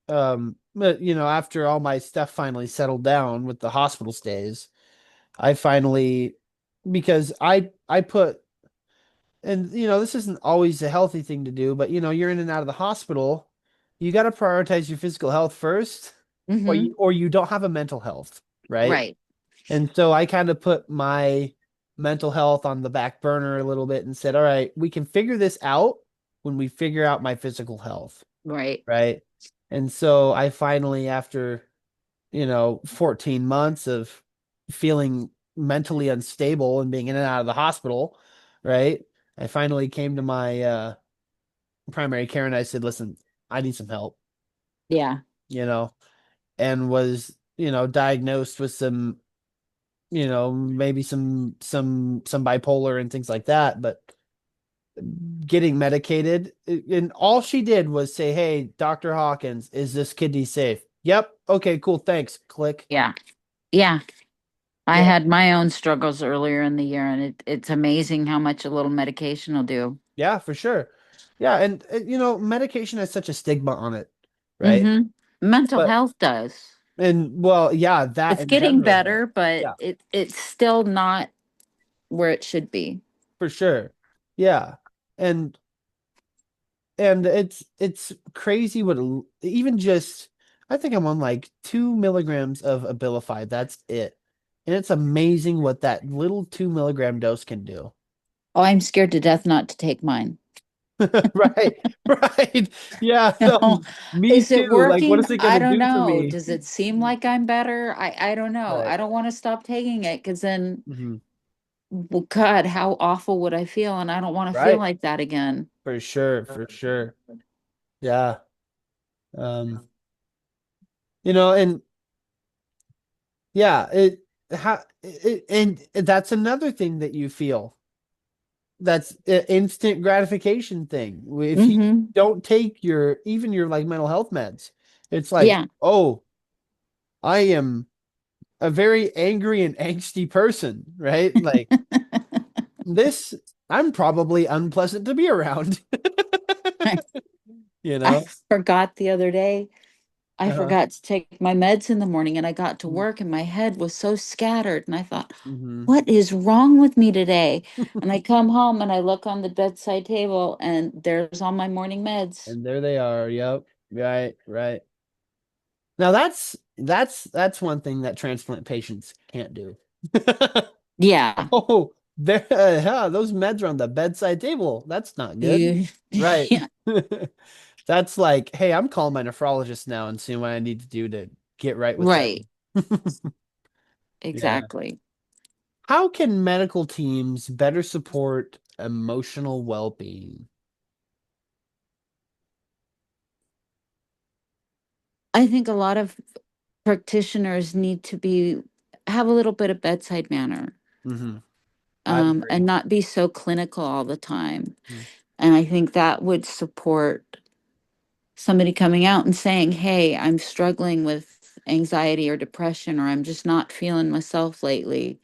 after all my stuff finally settled down with the hospital stays, I finally, because I put, and this isn't always a healthy thing to do, but you're in and out of the hospital, you got to prioritize your physical health first, or Mm-hmm. you don't have a mental health, right? Right. And so I kind of put my mental health on the back burner a little bit and said, all right, we can figure this out when we figure out my physical health, Right. right? And so I finally, after, 14 months of feeling mentally unstable and being in and out of the hospital, right? I finally came to my primary care and I said, listen, I need some help, Yeah. you know, and was, diagnosed with some, maybe some bipolar and things like that, but getting medicated. And all she did was say, "Hey, Dr. Hawkins, is this kidney safe?" Yep. Okay, cool. Thanks. Click. Yeah. Yeah. I Yeah. had my own struggles earlier in the year, and it's amazing how much a little medication will do. Yeah, for sure. Yeah, and medication has such a stigma on it, right? Mm-hmm. Mental But health does. and well, yeah, that It's in getting general does. better, but Yeah, it's still not where it should be. for sure. Yeah. And it's crazy what even just I think I'm on like 2 milligrams of Abilify. That's it. And it's amazing what that little 2 milligram dose can do. Oh, I'm scared to death not to take mine. Right, right. Yeah, no, me Is it too. Like, what working? is it I gonna don't do for know. me? Does it seem like I'm better? I don't know. Right. I don't want to stop taking it because then, Hmm. well, God, how awful would I feel? And I don't want to feel Right. like that again. For sure, for sure. Yeah. Um, and yeah, and that's another thing that you feel. That's an instant gratification thing. If you Mm-hmm. don't take even your like mental health meds, it's like, Yeah. oh, I am a very angry and angsty person, right? Like this, I'm probably unpleasant to be around, you I know? forgot the other day. I Uh-huh. forgot to take my meds in the morning and I got to work and my head was so scattered. And I thought, Mm-hmm. what is wrong with me today? And I come home and I look on the bedside table and there's all my morning meds. And there they are. Yep. Right, right. Now that's one thing that transplant patients can't do. Yeah. Oh, there, those meds are on the bedside table. That's not good. You, Right. yeah, That's like, hey, I'm calling my nephrologist now and seeing what I need to do to get right with right. them. Yeah. Exactly. How can medical teams better support emotional well-being? I think a lot of practitioners need to have a little bit of bedside manner, Hmm. I and agree. not be so clinical all the time. Mm. And I think that would support somebody coming out and saying, "Hey, I'm struggling with anxiety or depression, or I'm just not feeling myself lately,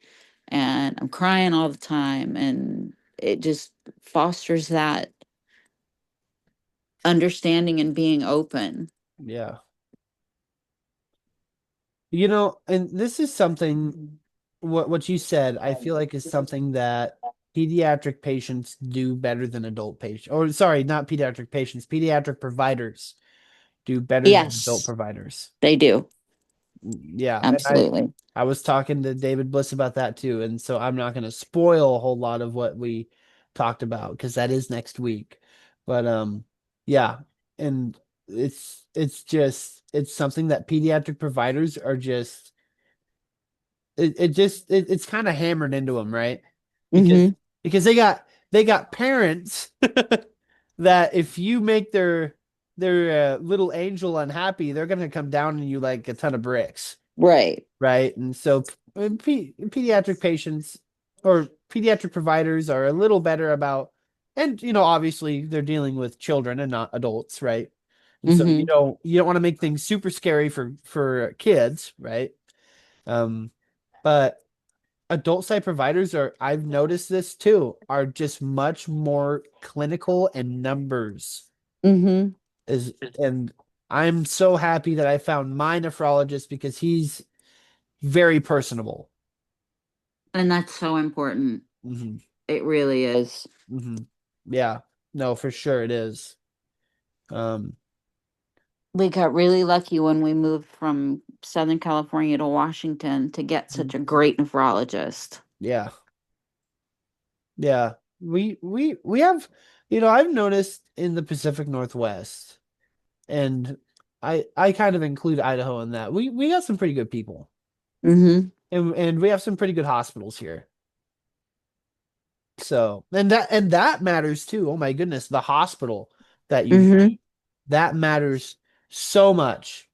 and I'm crying all the time." And it just fosters that understanding and being open. Yeah. You know, and this is something what you said, I feel like is something that pediatric patients do better than adult patients. Or sorry, not pediatric patients, pediatric providers do better than adult Yes, providers. they do. Yeah, and Absolutely. I was talking to David Bliss about that too, and so I'm not going to spoil a whole lot of what we talked about because that is next week. But yeah, and it's something that pediatric providers are just it's kind of hammered into them, right? Because Mm-hmm. because they got parents that if you make their little angel unhappy, they're gonna come down on you like a ton of bricks, Right. right? And so pediatric patients or pediatric providers are a little better about, and obviously they're dealing with children and not adults, right? And so you Mm-hmm. don't you don't want to make things super scary for kids, right? Um, but adult side providers are, I've noticed this too, are just much more clinical and numbers Mm-hmm. is and I'm so happy that I found my nephrologist because he's very personable. And that's so important. Hmm. It really is. Hmm. Yeah, no, for sure it is. Um, We got really lucky when we moved from Southern California to Washington to get such a great nephrologist. yeah, yeah. We have, I've noticed in the Pacific Northwest, and I kind of include Idaho in that. We got some pretty good people. Mm-hmm. And we have some pretty good hospitals here. So, and that matters too. Oh my goodness, the hospital that you Mm-hmm. that matters so much.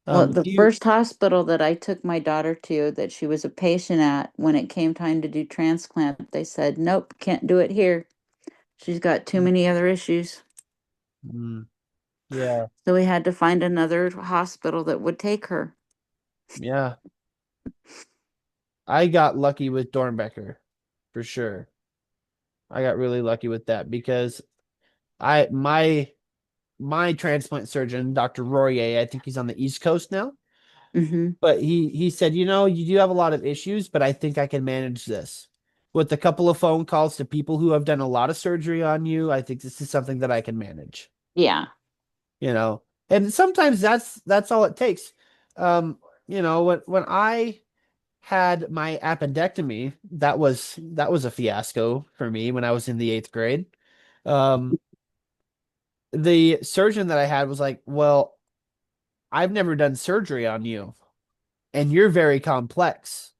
Well, the Do you first hospital that I took my daughter to that she was a patient at, when it came time to do transplant, they said, nope, can't do it here. She's got too many other issues. Mm, yeah, So we had to find another hospital that would take her. yeah. I got lucky with Dornbecker for sure. I got really lucky with that because I my transplant surgeon, Dr. Royer, I think he's on the East Coast now. Mm-hmm. But he said, you do have a lot of issues, but I think I can manage this. With a couple of phone calls to people who have done a lot of surgery on you, I think this is something that I can manage. Yeah. You know, and sometimes that's all it takes. Um, when I had my appendectomy, that was a fiasco for me when I was in the eighth grade. Um, the surgeon that I had was like, "Well, I've never done surgery on you, and you're very complex."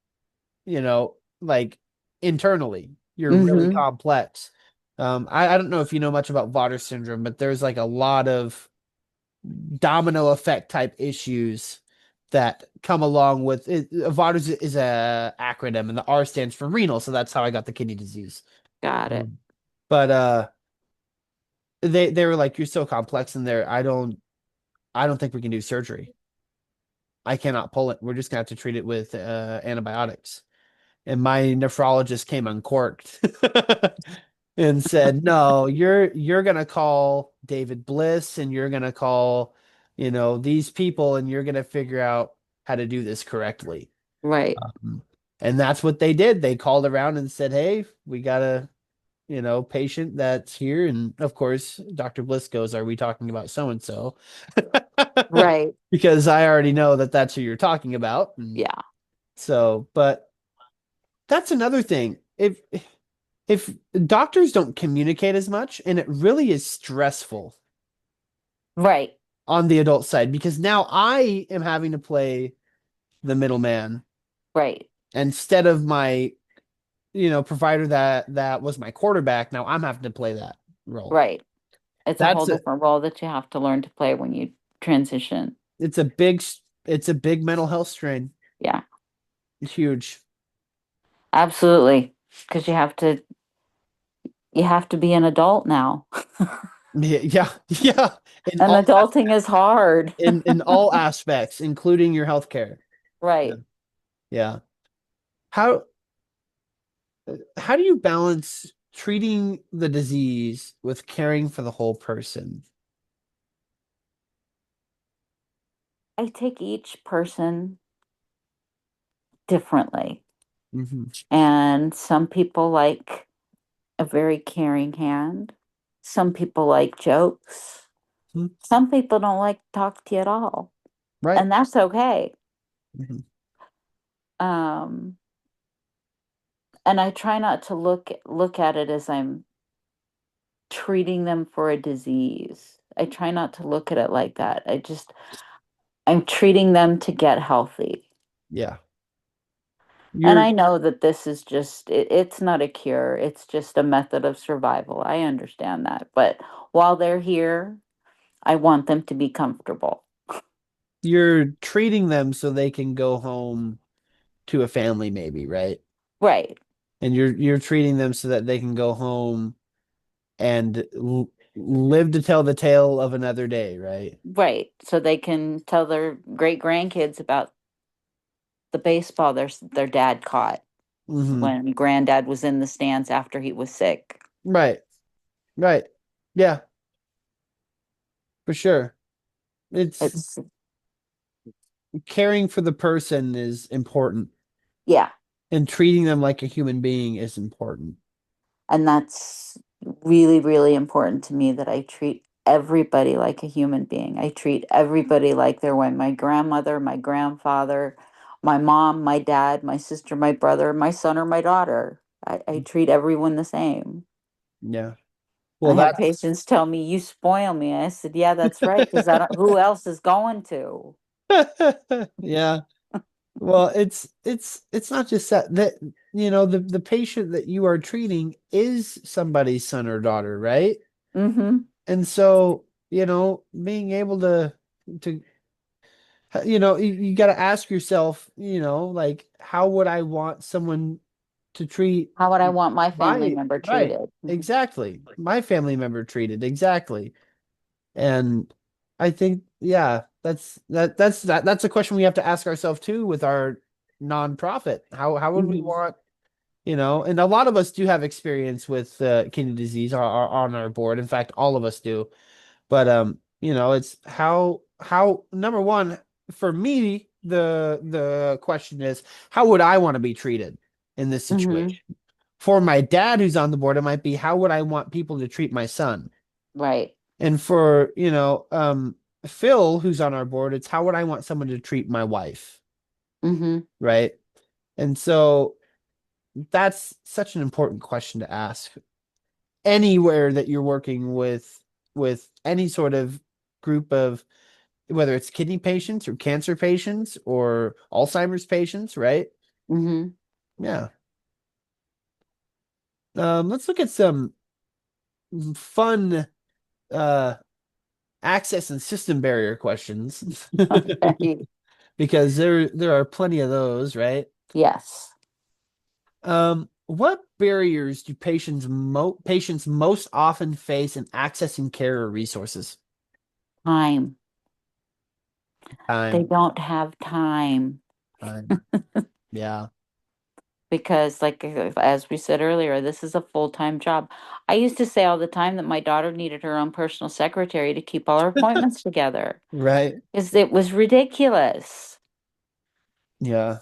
Like internally, you're really Mm-hmm. complex. I don't know if you know much about Vater syndrome, but there's like a lot of domino effect type issues that come along with it. Vater's is a acronym, and the R stands for renal, so that's how I got the kidney disease. Got it. But they were like, "You're so complex in there. I don't think we can do surgery. I cannot pull it. We're just gonna have to treat it with antibiotics." And my nephrologist came uncorked and said, "No, you're gonna call David Bliss and you're gonna call, these people and you're gonna figure out how to do this correctly." Right. Um, and that's what they did. They called around and said, "Hey, we got a, patient that's here." And of course, Dr. Bliss goes, "Are we talking about so and so?" Right. Because I already know that that's who you're talking about. And Yeah. so, but that's another thing. If doctors don't communicate as much, and it really is stressful Right. on the adult side because now I am having to play the middleman Right. instead of my, provider that was my quarterback. Now I'm having to play that role. Right. It's a whole That's a different role that you have to learn to play when you transition. it's a big it's a big mental health strain. Yeah. It's huge. Absolutely. Because you have to be an adult now. Yeah, yeah, yeah. In And all adulting is hard. in all aspects, including your healthcare. Yeah. Right. Yeah. How how do you balance treating the disease with caring for the whole person? I take each person differently. Hmm. And some people like a very caring hand. Some people like jokes. Some people don't like to talk to you at all. Right. And that's okay. Hmm. Um, and I try not to look at it as I'm treating them for a disease. I try not to look at it like that. I'm treating them to get healthy. Yeah. And You're I know that this is it's not a cure, it's just a method of survival. I understand that. But while they're here, I want them to be comfortable. you're treating them so they can go home to a family maybe, right? Right, And you're treating them so that they can go home and live to tell the tale of another day, right? right. So they can tell their great grandkids about the baseball their dad caught Hmm. when granddad was in the stands after he was sick. Right. Right. Yeah, for sure. It's It's caring for the person is important yeah. and treating them like a human being is important. And that's really, really important to me that I treat everybody like a human being. I treat everybody like they're my grandmother, my grandfather, my mom, my dad, my sister, my brother, my son, or my daughter. I treat everyone the same. Yeah. I Well, have that's patients tell me, "You spoil me." I said, "Yeah, that's right, because I don't, who else is going to?" yeah. Well, it's not just that the patient that you are treating is somebody's son or daughter, right? Mm-hmm. And so, being able to you got to ask yourself, like how would I want someone to treat How would I want my family my member right, treated? exactly, my family member treated exactly. And I think, yeah, that's a question we have to ask ourselves too with our nonprofit. How would we Mm-hmm. want, and a lot of us do have experience with kidney disease on our board. In fact, all of us do. But it's how number one for me, the question is how would I want to be treated in this Mm-hmm. situation? For my dad who's on the board, it might be how would I want people to treat my son? Right. And for, Phil, who's on our board, it's how would I want someone to treat my wife, Mm-hmm. right? And so that's such an important question to ask anywhere that you're working with any sort of group of whether it's kidney patients or cancer patients or Alzheimer's patients, right? Mm-hmm. Yeah. Let's look at some fun uh access and system barrier questions Okay. because there are plenty of those, right? Yes. What barriers do patients most often face in accessing care or resources? Time. They Time, don't have time time. Yeah. because, like, as we said earlier, this is a full-time job. I used to say all the time that my daughter needed her own personal secretary to keep all her appointments together Right. because it was ridiculous. Yeah.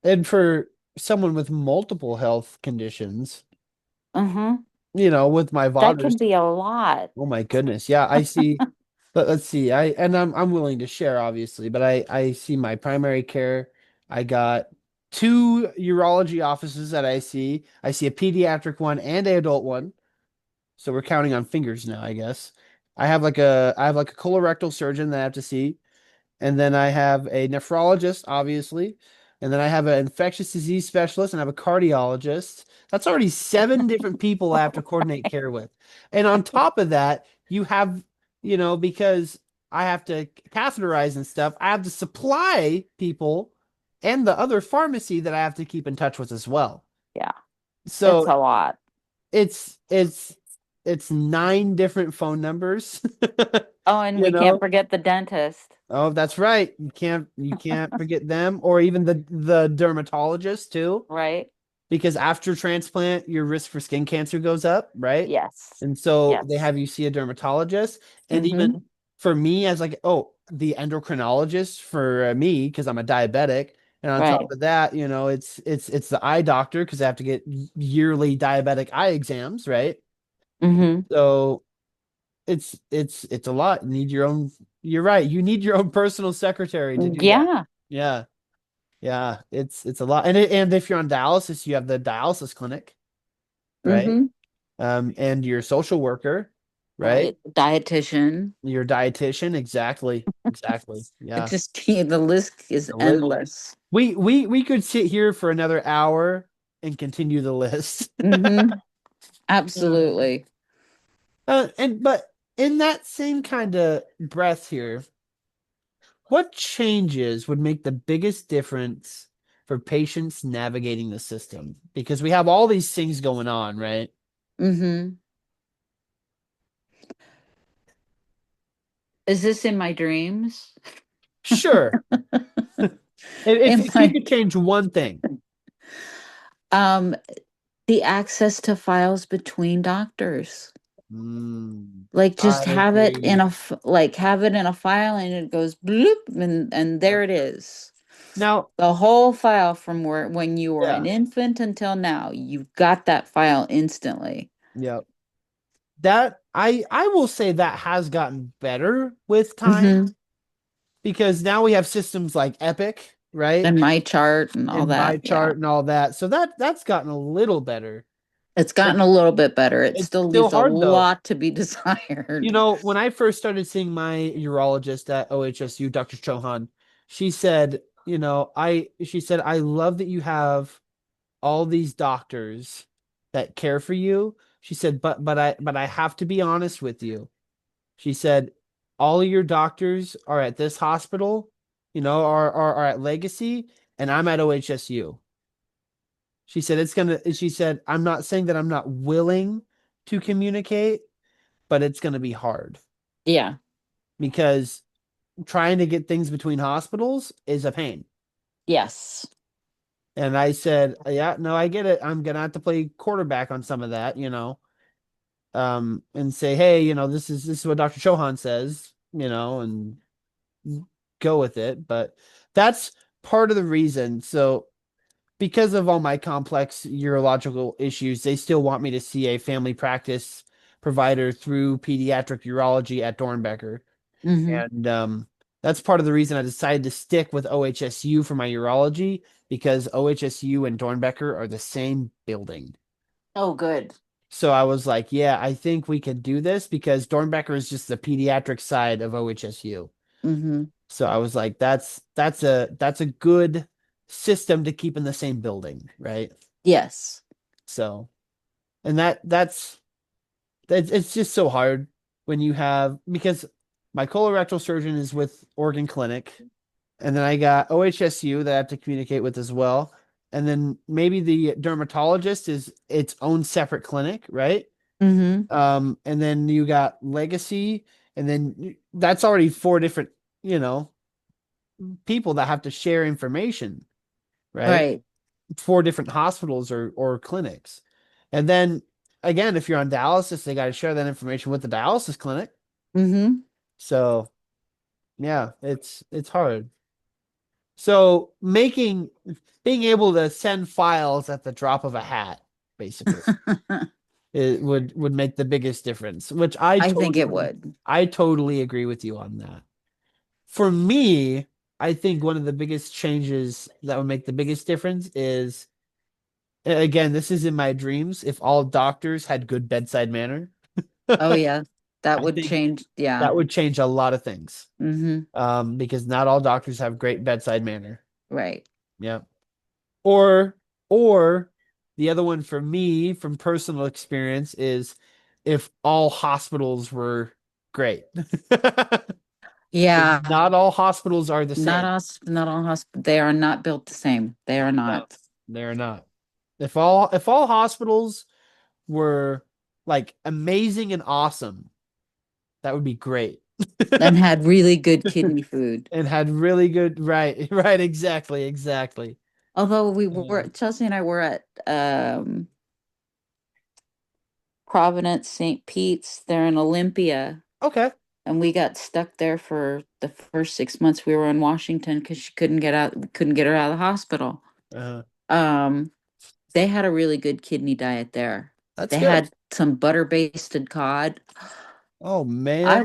And for someone with multiple health conditions, Mm-hmm. with my That can daughters, be a lot. oh my goodness. Yeah, I see. Let's see. I'm willing to share, obviously, but I see my primary care. I got two urology offices that I see. I see a pediatric one and an adult one. So we're counting on fingers now, I guess. I have like a colorectal surgeon that I have to see. And then I have a nephrologist, obviously. And then I have an infectious disease specialist and I have a cardiologist. That's already seven different people I have to coordinate care with. And on top of that, you have, because I have to catheterize and stuff, I have to supply people and the other pharmacy that I have to keep in touch with as well. Yeah, it's So a lot. it's it's it's nine different phone numbers, Oh, and you we can't know. forget the dentist, Oh, that's right. You can't forget them or even the dermatologist too, right? because after transplant, your risk for skin cancer goes up, right? Yes. And so they Yes. have you see a dermatologist, and even Mm-hmm. for me as like, oh, the endocrinologist for me because I'm a diabetic, and on top Right. of that, it's the eye doctor because I have to get yearly diabetic eye exams, right? Mm-hmm. So it's a lot. You need your own. You're right. You need your own personal secretary to do that. Yeah. Yeah, yeah. It's a lot. And if you're on dialysis, you have the dialysis clinic, right? Mm-hmm. And your social worker, right? Right. Dietitian. Your dietitian, exactly, exactly. It Yeah. just the list is The list. endless. We could sit here for another hour and continue the list. Mm-hmm. Yeah. Absolutely. And but in that same kind of breath here, what changes would make the biggest difference for patients navigating the system? Because we have all these things going on, right? Mm-hmm. Is this in my dreams? Sure. If In if you my could change one thing. um the access to files between doctors. Like I just have it in agree. like have it in a file and it goes bloop and Yep. there it is. Now, The whole file from where when you were yeah, an infant until now, you've got that file instantly. yeah. That I will say that has gotten better with time Mm-hmm. because now we have systems like Epic, right? And my chart and all And my that. Yeah. chart and all that. So that's gotten a little better. It's But gotten a little bit better. It it's still still leaves a hard though. lot to be desired. When I first started seeing my urologist at OHSU, Dr. Chauhan, she said, she said, I love that you have all these doctors that care for you. She said, but I have to be honest with you. She said, all of your doctors are at this hospital, are at Legacy, and I'm at OHSU. She said, I'm not saying that I'm not willing to communicate, but it's gonna be hard Yeah. because trying to get things between hospitals is a pain. Yes. And I said, yeah, no, I get it. I'm gonna have to play quarterback on some of that, and say, hey, this is what Dr. Chauhan says, and go with it. But that's part of the reason. So because of all my complex urological issues, they still want me to see a family practice provider through pediatric urology at Dornbecker. Mm-hmm. And that's part of the reason I decided to stick with OHSU for my urology because OHSU and Dornbecker are the same building. Oh, good. So I was like, yeah, I think we could do this because Dornbecker is just the pediatric side of OHSU. Mm-hmm. So I was like, that's a good system to keep in the same building, right? Yes. So, and it's just so hard when you have because my colorectal surgeon is with Oregon Clinic, and then I got OHSU that I have to communicate with as well. And then maybe the dermatologist is its own separate clinic, right? Mm-hmm. And then you got Legacy, and then that's already four different, you know, people that have to share information, right? Right. Four different hospitals or clinics. And then again, if you're on dialysis, they got to share that information with the dialysis clinic. Mm-hmm. So yeah, it's hard. So being able to send files at the drop of a hat, basically, it would make the biggest difference, which I think it would. I totally agree with you on that. For me, I think one of the biggest changes that would make the biggest difference is again, this is in my dreams, if all doctors had good bedside manner. Oh, yeah. That I would think change. Yeah. that would change a lot of things. Mm-hmm. Because not all doctors have great bedside manner. Right. Yeah. Or or the other one for me from personal experience is if all hospitals were great. Yeah. Not all hospitals are the Not same. us, not all hospitals. They are not built the same. They are No, not. they're not. If all hospitals were like amazing and awesome, that would be great. And had really good kidney food. And had really good, right, right, exactly, exactly. Although we Yeah. were, Chelsea and I were at Providence St. Pete's there in Olympia. Okay. and we got stuck there for the first 6 months we were in Washington because she couldn't get her out of the hospital. Uh, Um, they had a really good kidney diet there. that's They good. had some butter basted cod. Oh man. I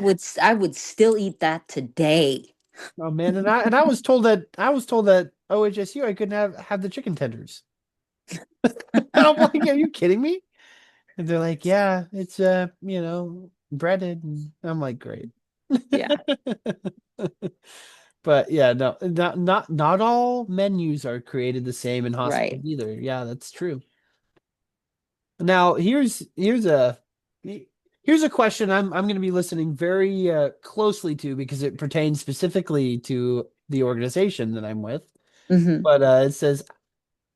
would still eat that today. Oh man. And I was told that OHSU I couldn't have the chicken tenders. And I'm like, are you kidding me? And they're like, yeah, it's breaded. And I'm like, great. Yeah, But yeah, no, not all menus are created the same in hospitals right. either. Yeah, that's true. Now, here's a question I'm going to be listening very closely to because it pertains specifically to the organization that I'm with. Hmm. But it says,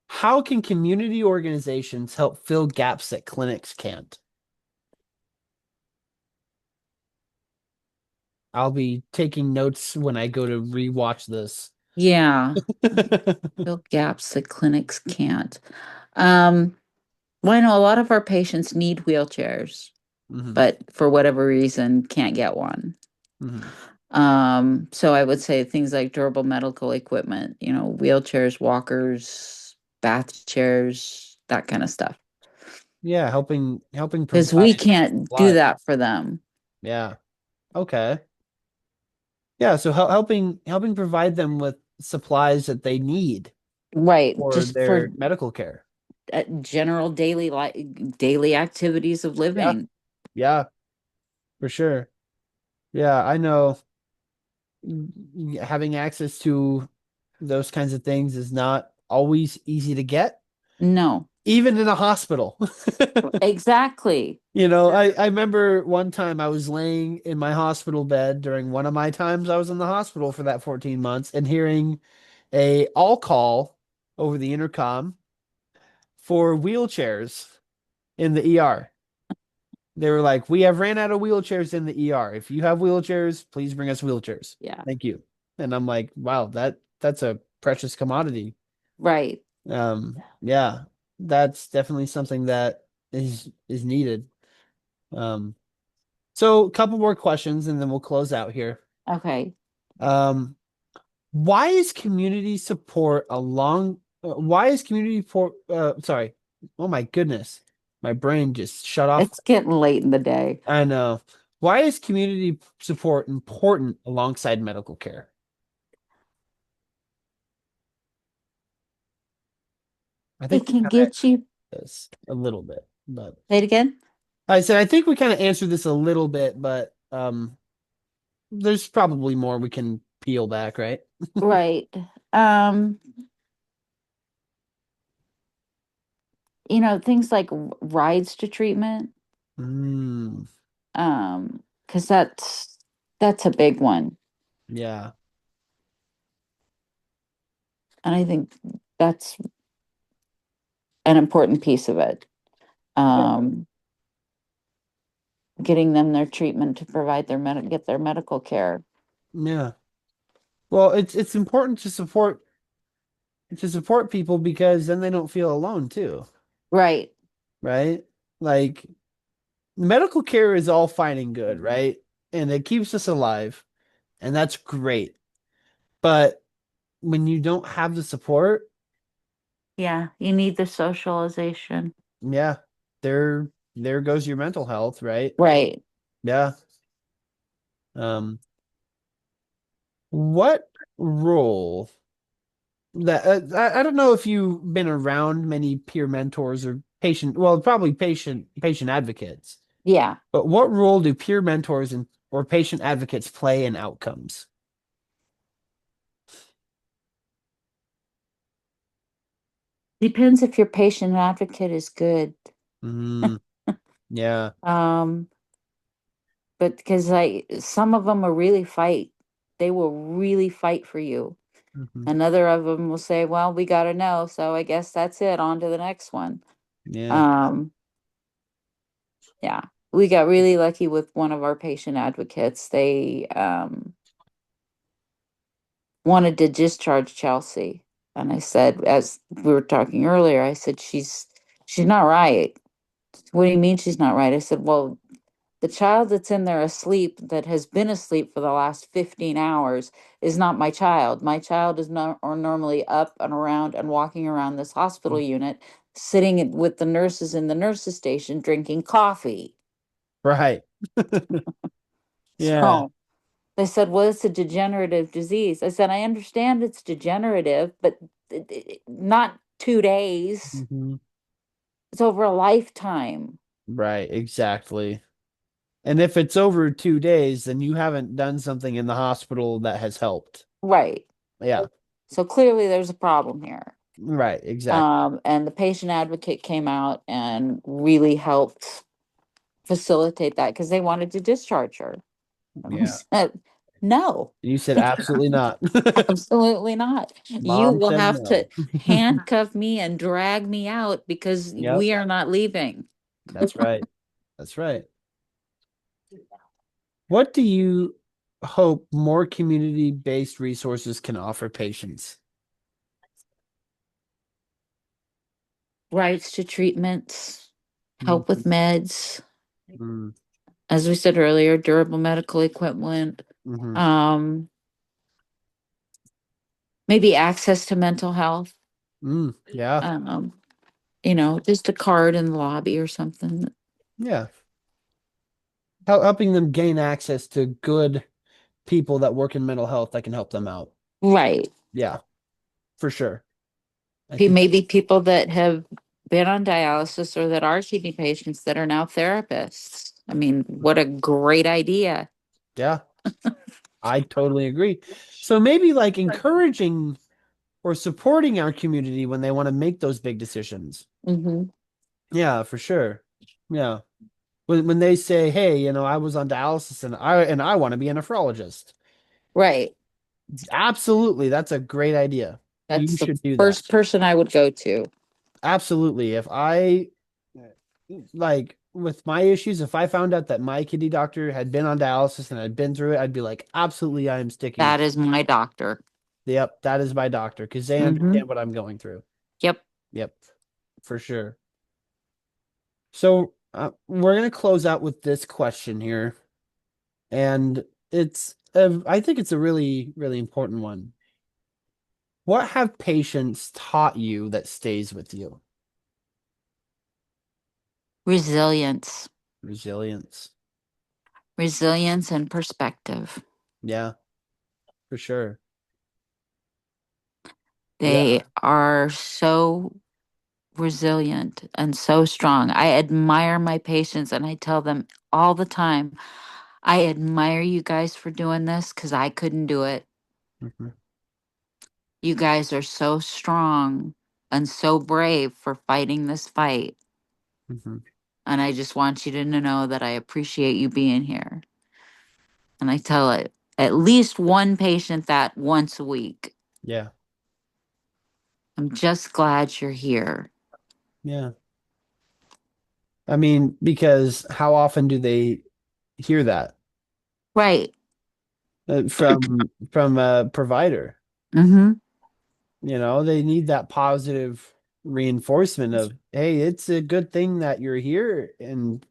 how can community organizations help fill gaps that clinics can't? I'll be taking notes when I go to rewatch this. Yeah, fill gaps that clinics can't. Um, well, I know a lot of our patients need wheelchairs, Hmm. but for whatever reason can't get one. Hmm. So I would say things like durable medical equipment, wheelchairs, walkers, bath chairs, that kind of stuff. Yeah, helping Because we provide can't do life. that for them. Yeah. Okay. Yeah, so helping provide them with supplies that they need Right. for Just for their medical care. general daily activities of Yeah. living. Yeah, for sure. Yeah, I know having access to those kinds of things is not always easy to get, No, even in a hospital. exactly. I remember one time I was laying in my hospital bed during one of my times I was in the hospital for that 14 months and hearing a all call over the intercom for wheelchairs in the ER. They were like, "We have ran out of wheelchairs in the ER. If you have wheelchairs, please bring us wheelchairs. Yeah. Thank you." And I'm like, "Wow, that's a precious commodity." Right. Yeah, that's definitely something that is needed. Um, so a couple more questions and then we'll close out here. Okay. Um, why is community support why is community support sorry. Oh my goodness. My brain just shut off. It's getting late in the day. I know. Why is community support important alongside medical care? I It think we can kind of get you. answered this a little bit, but Say it again. I said I think we kind of answered this a little bit, but there's probably more we can peel back, right? Right. Um, things like rides to treatment. Mm, Because that's a big one. yeah. And I think that's an important piece of it. Yeah. Um, Getting them their treatment to provide get their medical care. Yeah. Well, it's important to support people because then they don't feel alone too, Right. right? Like medical care is all fine and good, right? And it keeps us alive, and that's great. But when you don't have the support, Yeah, you need the socialization. yeah, there goes your mental health, right? Right. Yeah. Um, what role that I don't know if you've been around many peer mentors or probably patient advocates. Yeah. But what role do peer mentors and or patient advocates play in outcomes? Depends if your patient advocate is good. Mm, yeah. Um, but because some of them will really fight. They will really fight for you. Hmm. Another of them will say, "Well, we got to know, so I guess that's it. On to the next one." Yeah. Um, yeah, we got really lucky with one of our patient advocates. They wanted to discharge Chelsea, and I said, as we were talking earlier, I said she's not right. What do you mean she's not right? I said, well, The child that's in there asleep, that has been asleep for the last 15 hours, is not my child. My child is not or normally up and around and walking around this hospital unit, sitting with the nurses in the nurses station drinking coffee. Right. Yeah. So they said, well, it's a degenerative disease. I said, I understand it's degenerative, but not 2 days. Hmm. It's over a lifetime. Right, exactly. And if it's over 2 days, then you haven't done something in the hospital that has helped. Right. Yeah, So clearly there's a problem here. right, exactly. And the patient advocate came out and really helped facilitate that because they wanted to discharge her. And we Yeah. said, no, You said absolutely not. absolutely not. You Mom will said have to no. handcuff me and drag me out because Yep, we are not leaving. that's right. That's right. What do you hope more community-based resources can offer patients? Rights to treatments, help Mhm. with meds, Mm, as we said earlier, durable medical equipment, mhm. um, maybe access to mental health, Yeah, um, just a card in the lobby or something. yeah. Helping them gain access to good people that work in mental health that can help them out. Right. Yeah, for sure. I think, Maybe people that have been on dialysis or that are kidney patients that are now therapists. I mean, what a great idea. yeah, I totally agree. So maybe like encouraging or supporting our community when they want to make those big decisions. Hmm. Yeah, for sure. Yeah. When they say, "Hey, I was on dialysis and I want to be a nephrologist." Right. Absolutely, that's a great idea. You That's the should do that. first person I would go to. Absolutely. If I like with my issues, if I found out that my kidney doctor had been on dialysis and had been through it, I'd be like, absolutely, I am sticking with. That is my doctor. Yep, that is my doctor because they Hmm. understand what I'm going through. Yep. Yep, for sure. So we're gonna close out with this question here, and I think it's a really, really important one. What have patients taught you that stays with you? Resilience, Resilience. resilience and perspective. Yeah, for sure. They Yeah. are so resilient and so strong. I admire my patients and I tell them all the time, I admire you guys for doing this because I couldn't do it. Hmm. You guys are so strong and so brave for fighting this fight. Hmm. And I just want you to know that I appreciate you being here. And I tell it at least one patient that once a week. Yeah. I'm just glad you're here. Yeah. I mean, because how often do they hear that Right. from a provider? Mm-hmm. They need that positive reinforcement of, hey, it's a good thing that you're here and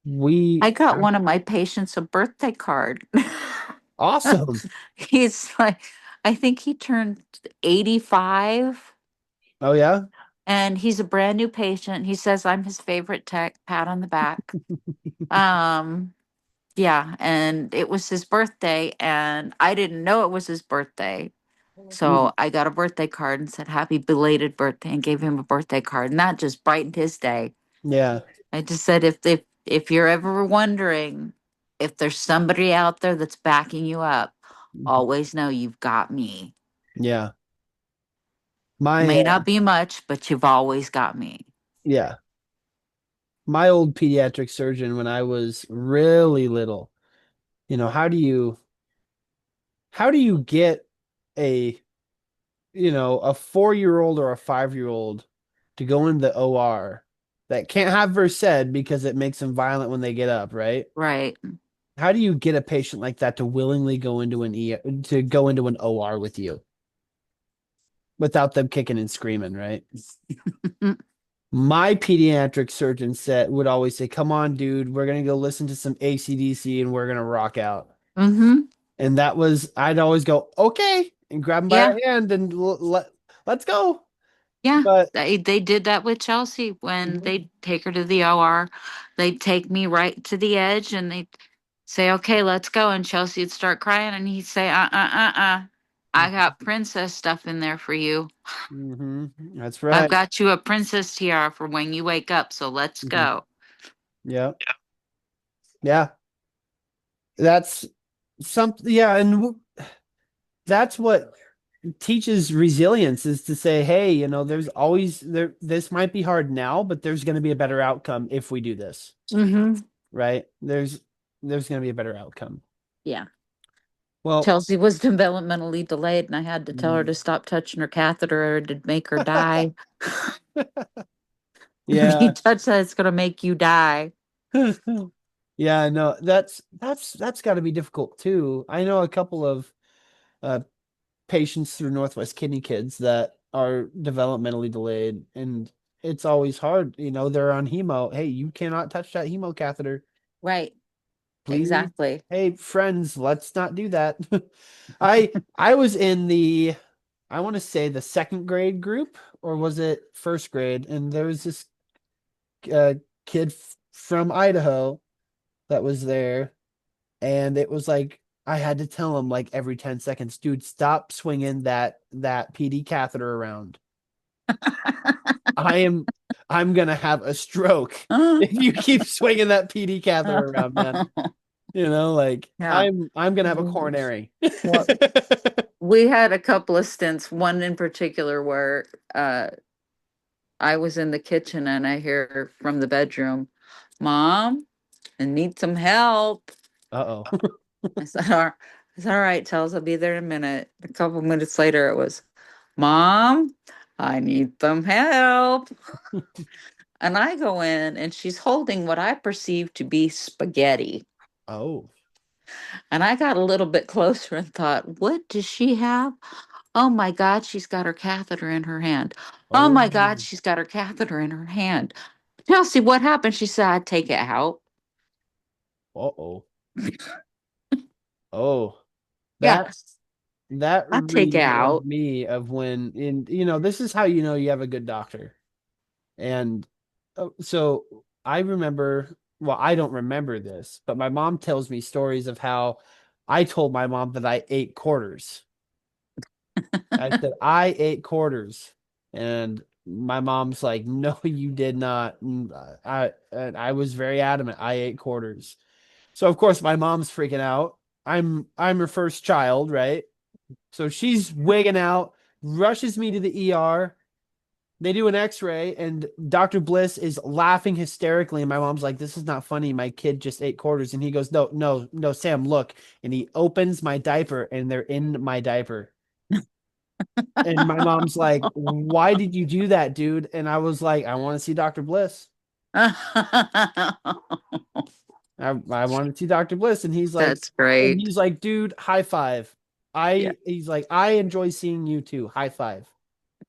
we I got one of my patients a birthday card. awesome. He's like, I think he turned 85 Oh yeah. and he's a brand new patient. He says I'm his favorite tech, pat on the back. Um, yeah, and it was his birthday and I didn't know it was his birthday. Mm, So I got a birthday card and said happy belated birthday and gave him a birthday card and that just brightened his day. yeah. I just said if you're ever wondering if there's somebody out there that's backing you up, Mhm. always know you've got me. Yeah. My May not be much, but you've always got me. yeah. My old pediatric surgeon when I was really little, how do you get a a 4-year-old or a 5-year-old to go into the OR that can't have versed because it makes them violent when they get up, right? Right. How do you get a patient like that to willingly go into an OR with you without them kicking and screaming, right? My pediatric surgeon said would always say, "Come on, dude, we're gonna go listen to some AC/DC and we're gonna rock out." Mm-hmm. And that was I'd always go, "Okay," and grab him by Yeah. the hand and let's go. Yeah. But They did that with Chelsea when Mhm, they take her to the OR. They'd take me right to the edge and they'd say, okay, let's go. And Chelsea would start crying and he'd say, I got princess stuff in there for you. mhm, that's I've right. got you a princess tiara for when you wake up. So let's Mhm, go. yeah, yeah. That's something. Yeah, and that's what teaches resilience is to say, hey, there's always there. This might be hard now, but there's going to be a better outcome if we do this, Mm-hmm. right? There's going to be a better outcome. Yeah. Well, Chelsea was developmentally delayed, and I had to tell her mm, to stop touching her catheter or it'd make her die. If you yeah, touch that, it's going to make you die. yeah. No, that's got to be difficult too. I know a couple of uh, patients through Northwest Kidney Kids that are developmentally delayed, and it's always hard. They're on hemo. Hey, you cannot touch that hemo catheter. Right. Please. Exactly. Hey, friends, let's not do that. I was in the I want to say the second grade group, or was it first grade? And there was this uh, kid from Idaho that was there, and it was like I had to tell him like every 10 seconds, dude, stop swinging that PD catheter around. I am I'm gonna have a stroke if you keep swinging that PD catheter around, man. Like Yeah. I'm gonna have a coronary. Well, we had a couple of stints, one in particular where I was in the kitchen and I hear from the bedroom, Mom, I need some help. Uh-oh. I said, all right, Charles, I'll be there in a minute. A couple minutes later, it was, Mom, I need some help. And I go in and she's holding what I perceive to be spaghetti. Oh. And I got a little bit closer and thought, what does she have? Oh my God, she's got her catheter in her hand. Oh Oh. my God, she's got her catheter in her hand. Chelsea, what happened? She said, I'd take it out. Uh-oh. Oh. Yeah, That that I'd take it reminds out. me of when this is how you know you have a good doctor. And so I remember, well, I don't remember this, but my mom tells me stories of how I told my mom that I ate quarters. I said, I ate quarters. And my mom's like, no, you did not. And I was very adamant. I ate quarters. So of course my mom's freaking out. I'm her first child, right? So she's wigging out, rushes me to the ER. They do an x-ray and Dr. Bliss is laughing hysterically. And my mom's like, this is not funny. My kid just ate quarters. And he goes, no, no, no, Sam, look. And he opens my diaper and they're in my diaper. And my mom's like, why did you do that, dude? And I was like, I want to see Dr. Bliss. I want to see Dr. Bliss. That's great. Dude, high five. Yeah, He's like, I enjoy seeing you too. High five.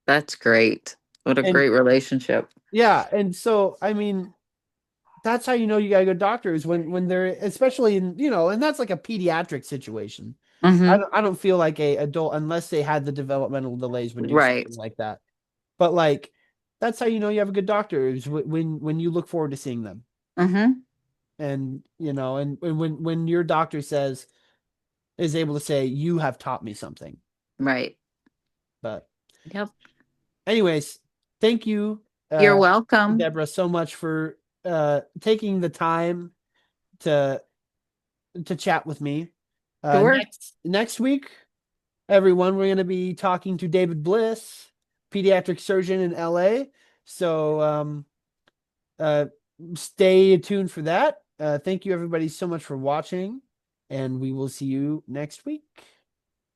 that's great. What a And great relationship. yeah, and so I mean, that's how you know you got a good doctor is when they're especially in, and that's like a pediatric situation. I Mm-hmm. don't I don't feel like a adult unless they had the developmental delays would do Right. something like that. But like that's how you know you have a good doctor is when you look forward to seeing them. Mm-hmm. And and when your doctor says is able to say you have taught me something. Right. But Yep. anyways, thank you, You're welcome. Deborah, so much for taking the time to chat with me. Sure. Next week, everyone, we're going to be talking to David Bliss, pediatric surgeon in LA. So uh, stay tuned for that. Thank you, everybody, so much for watching, and we will see you next week.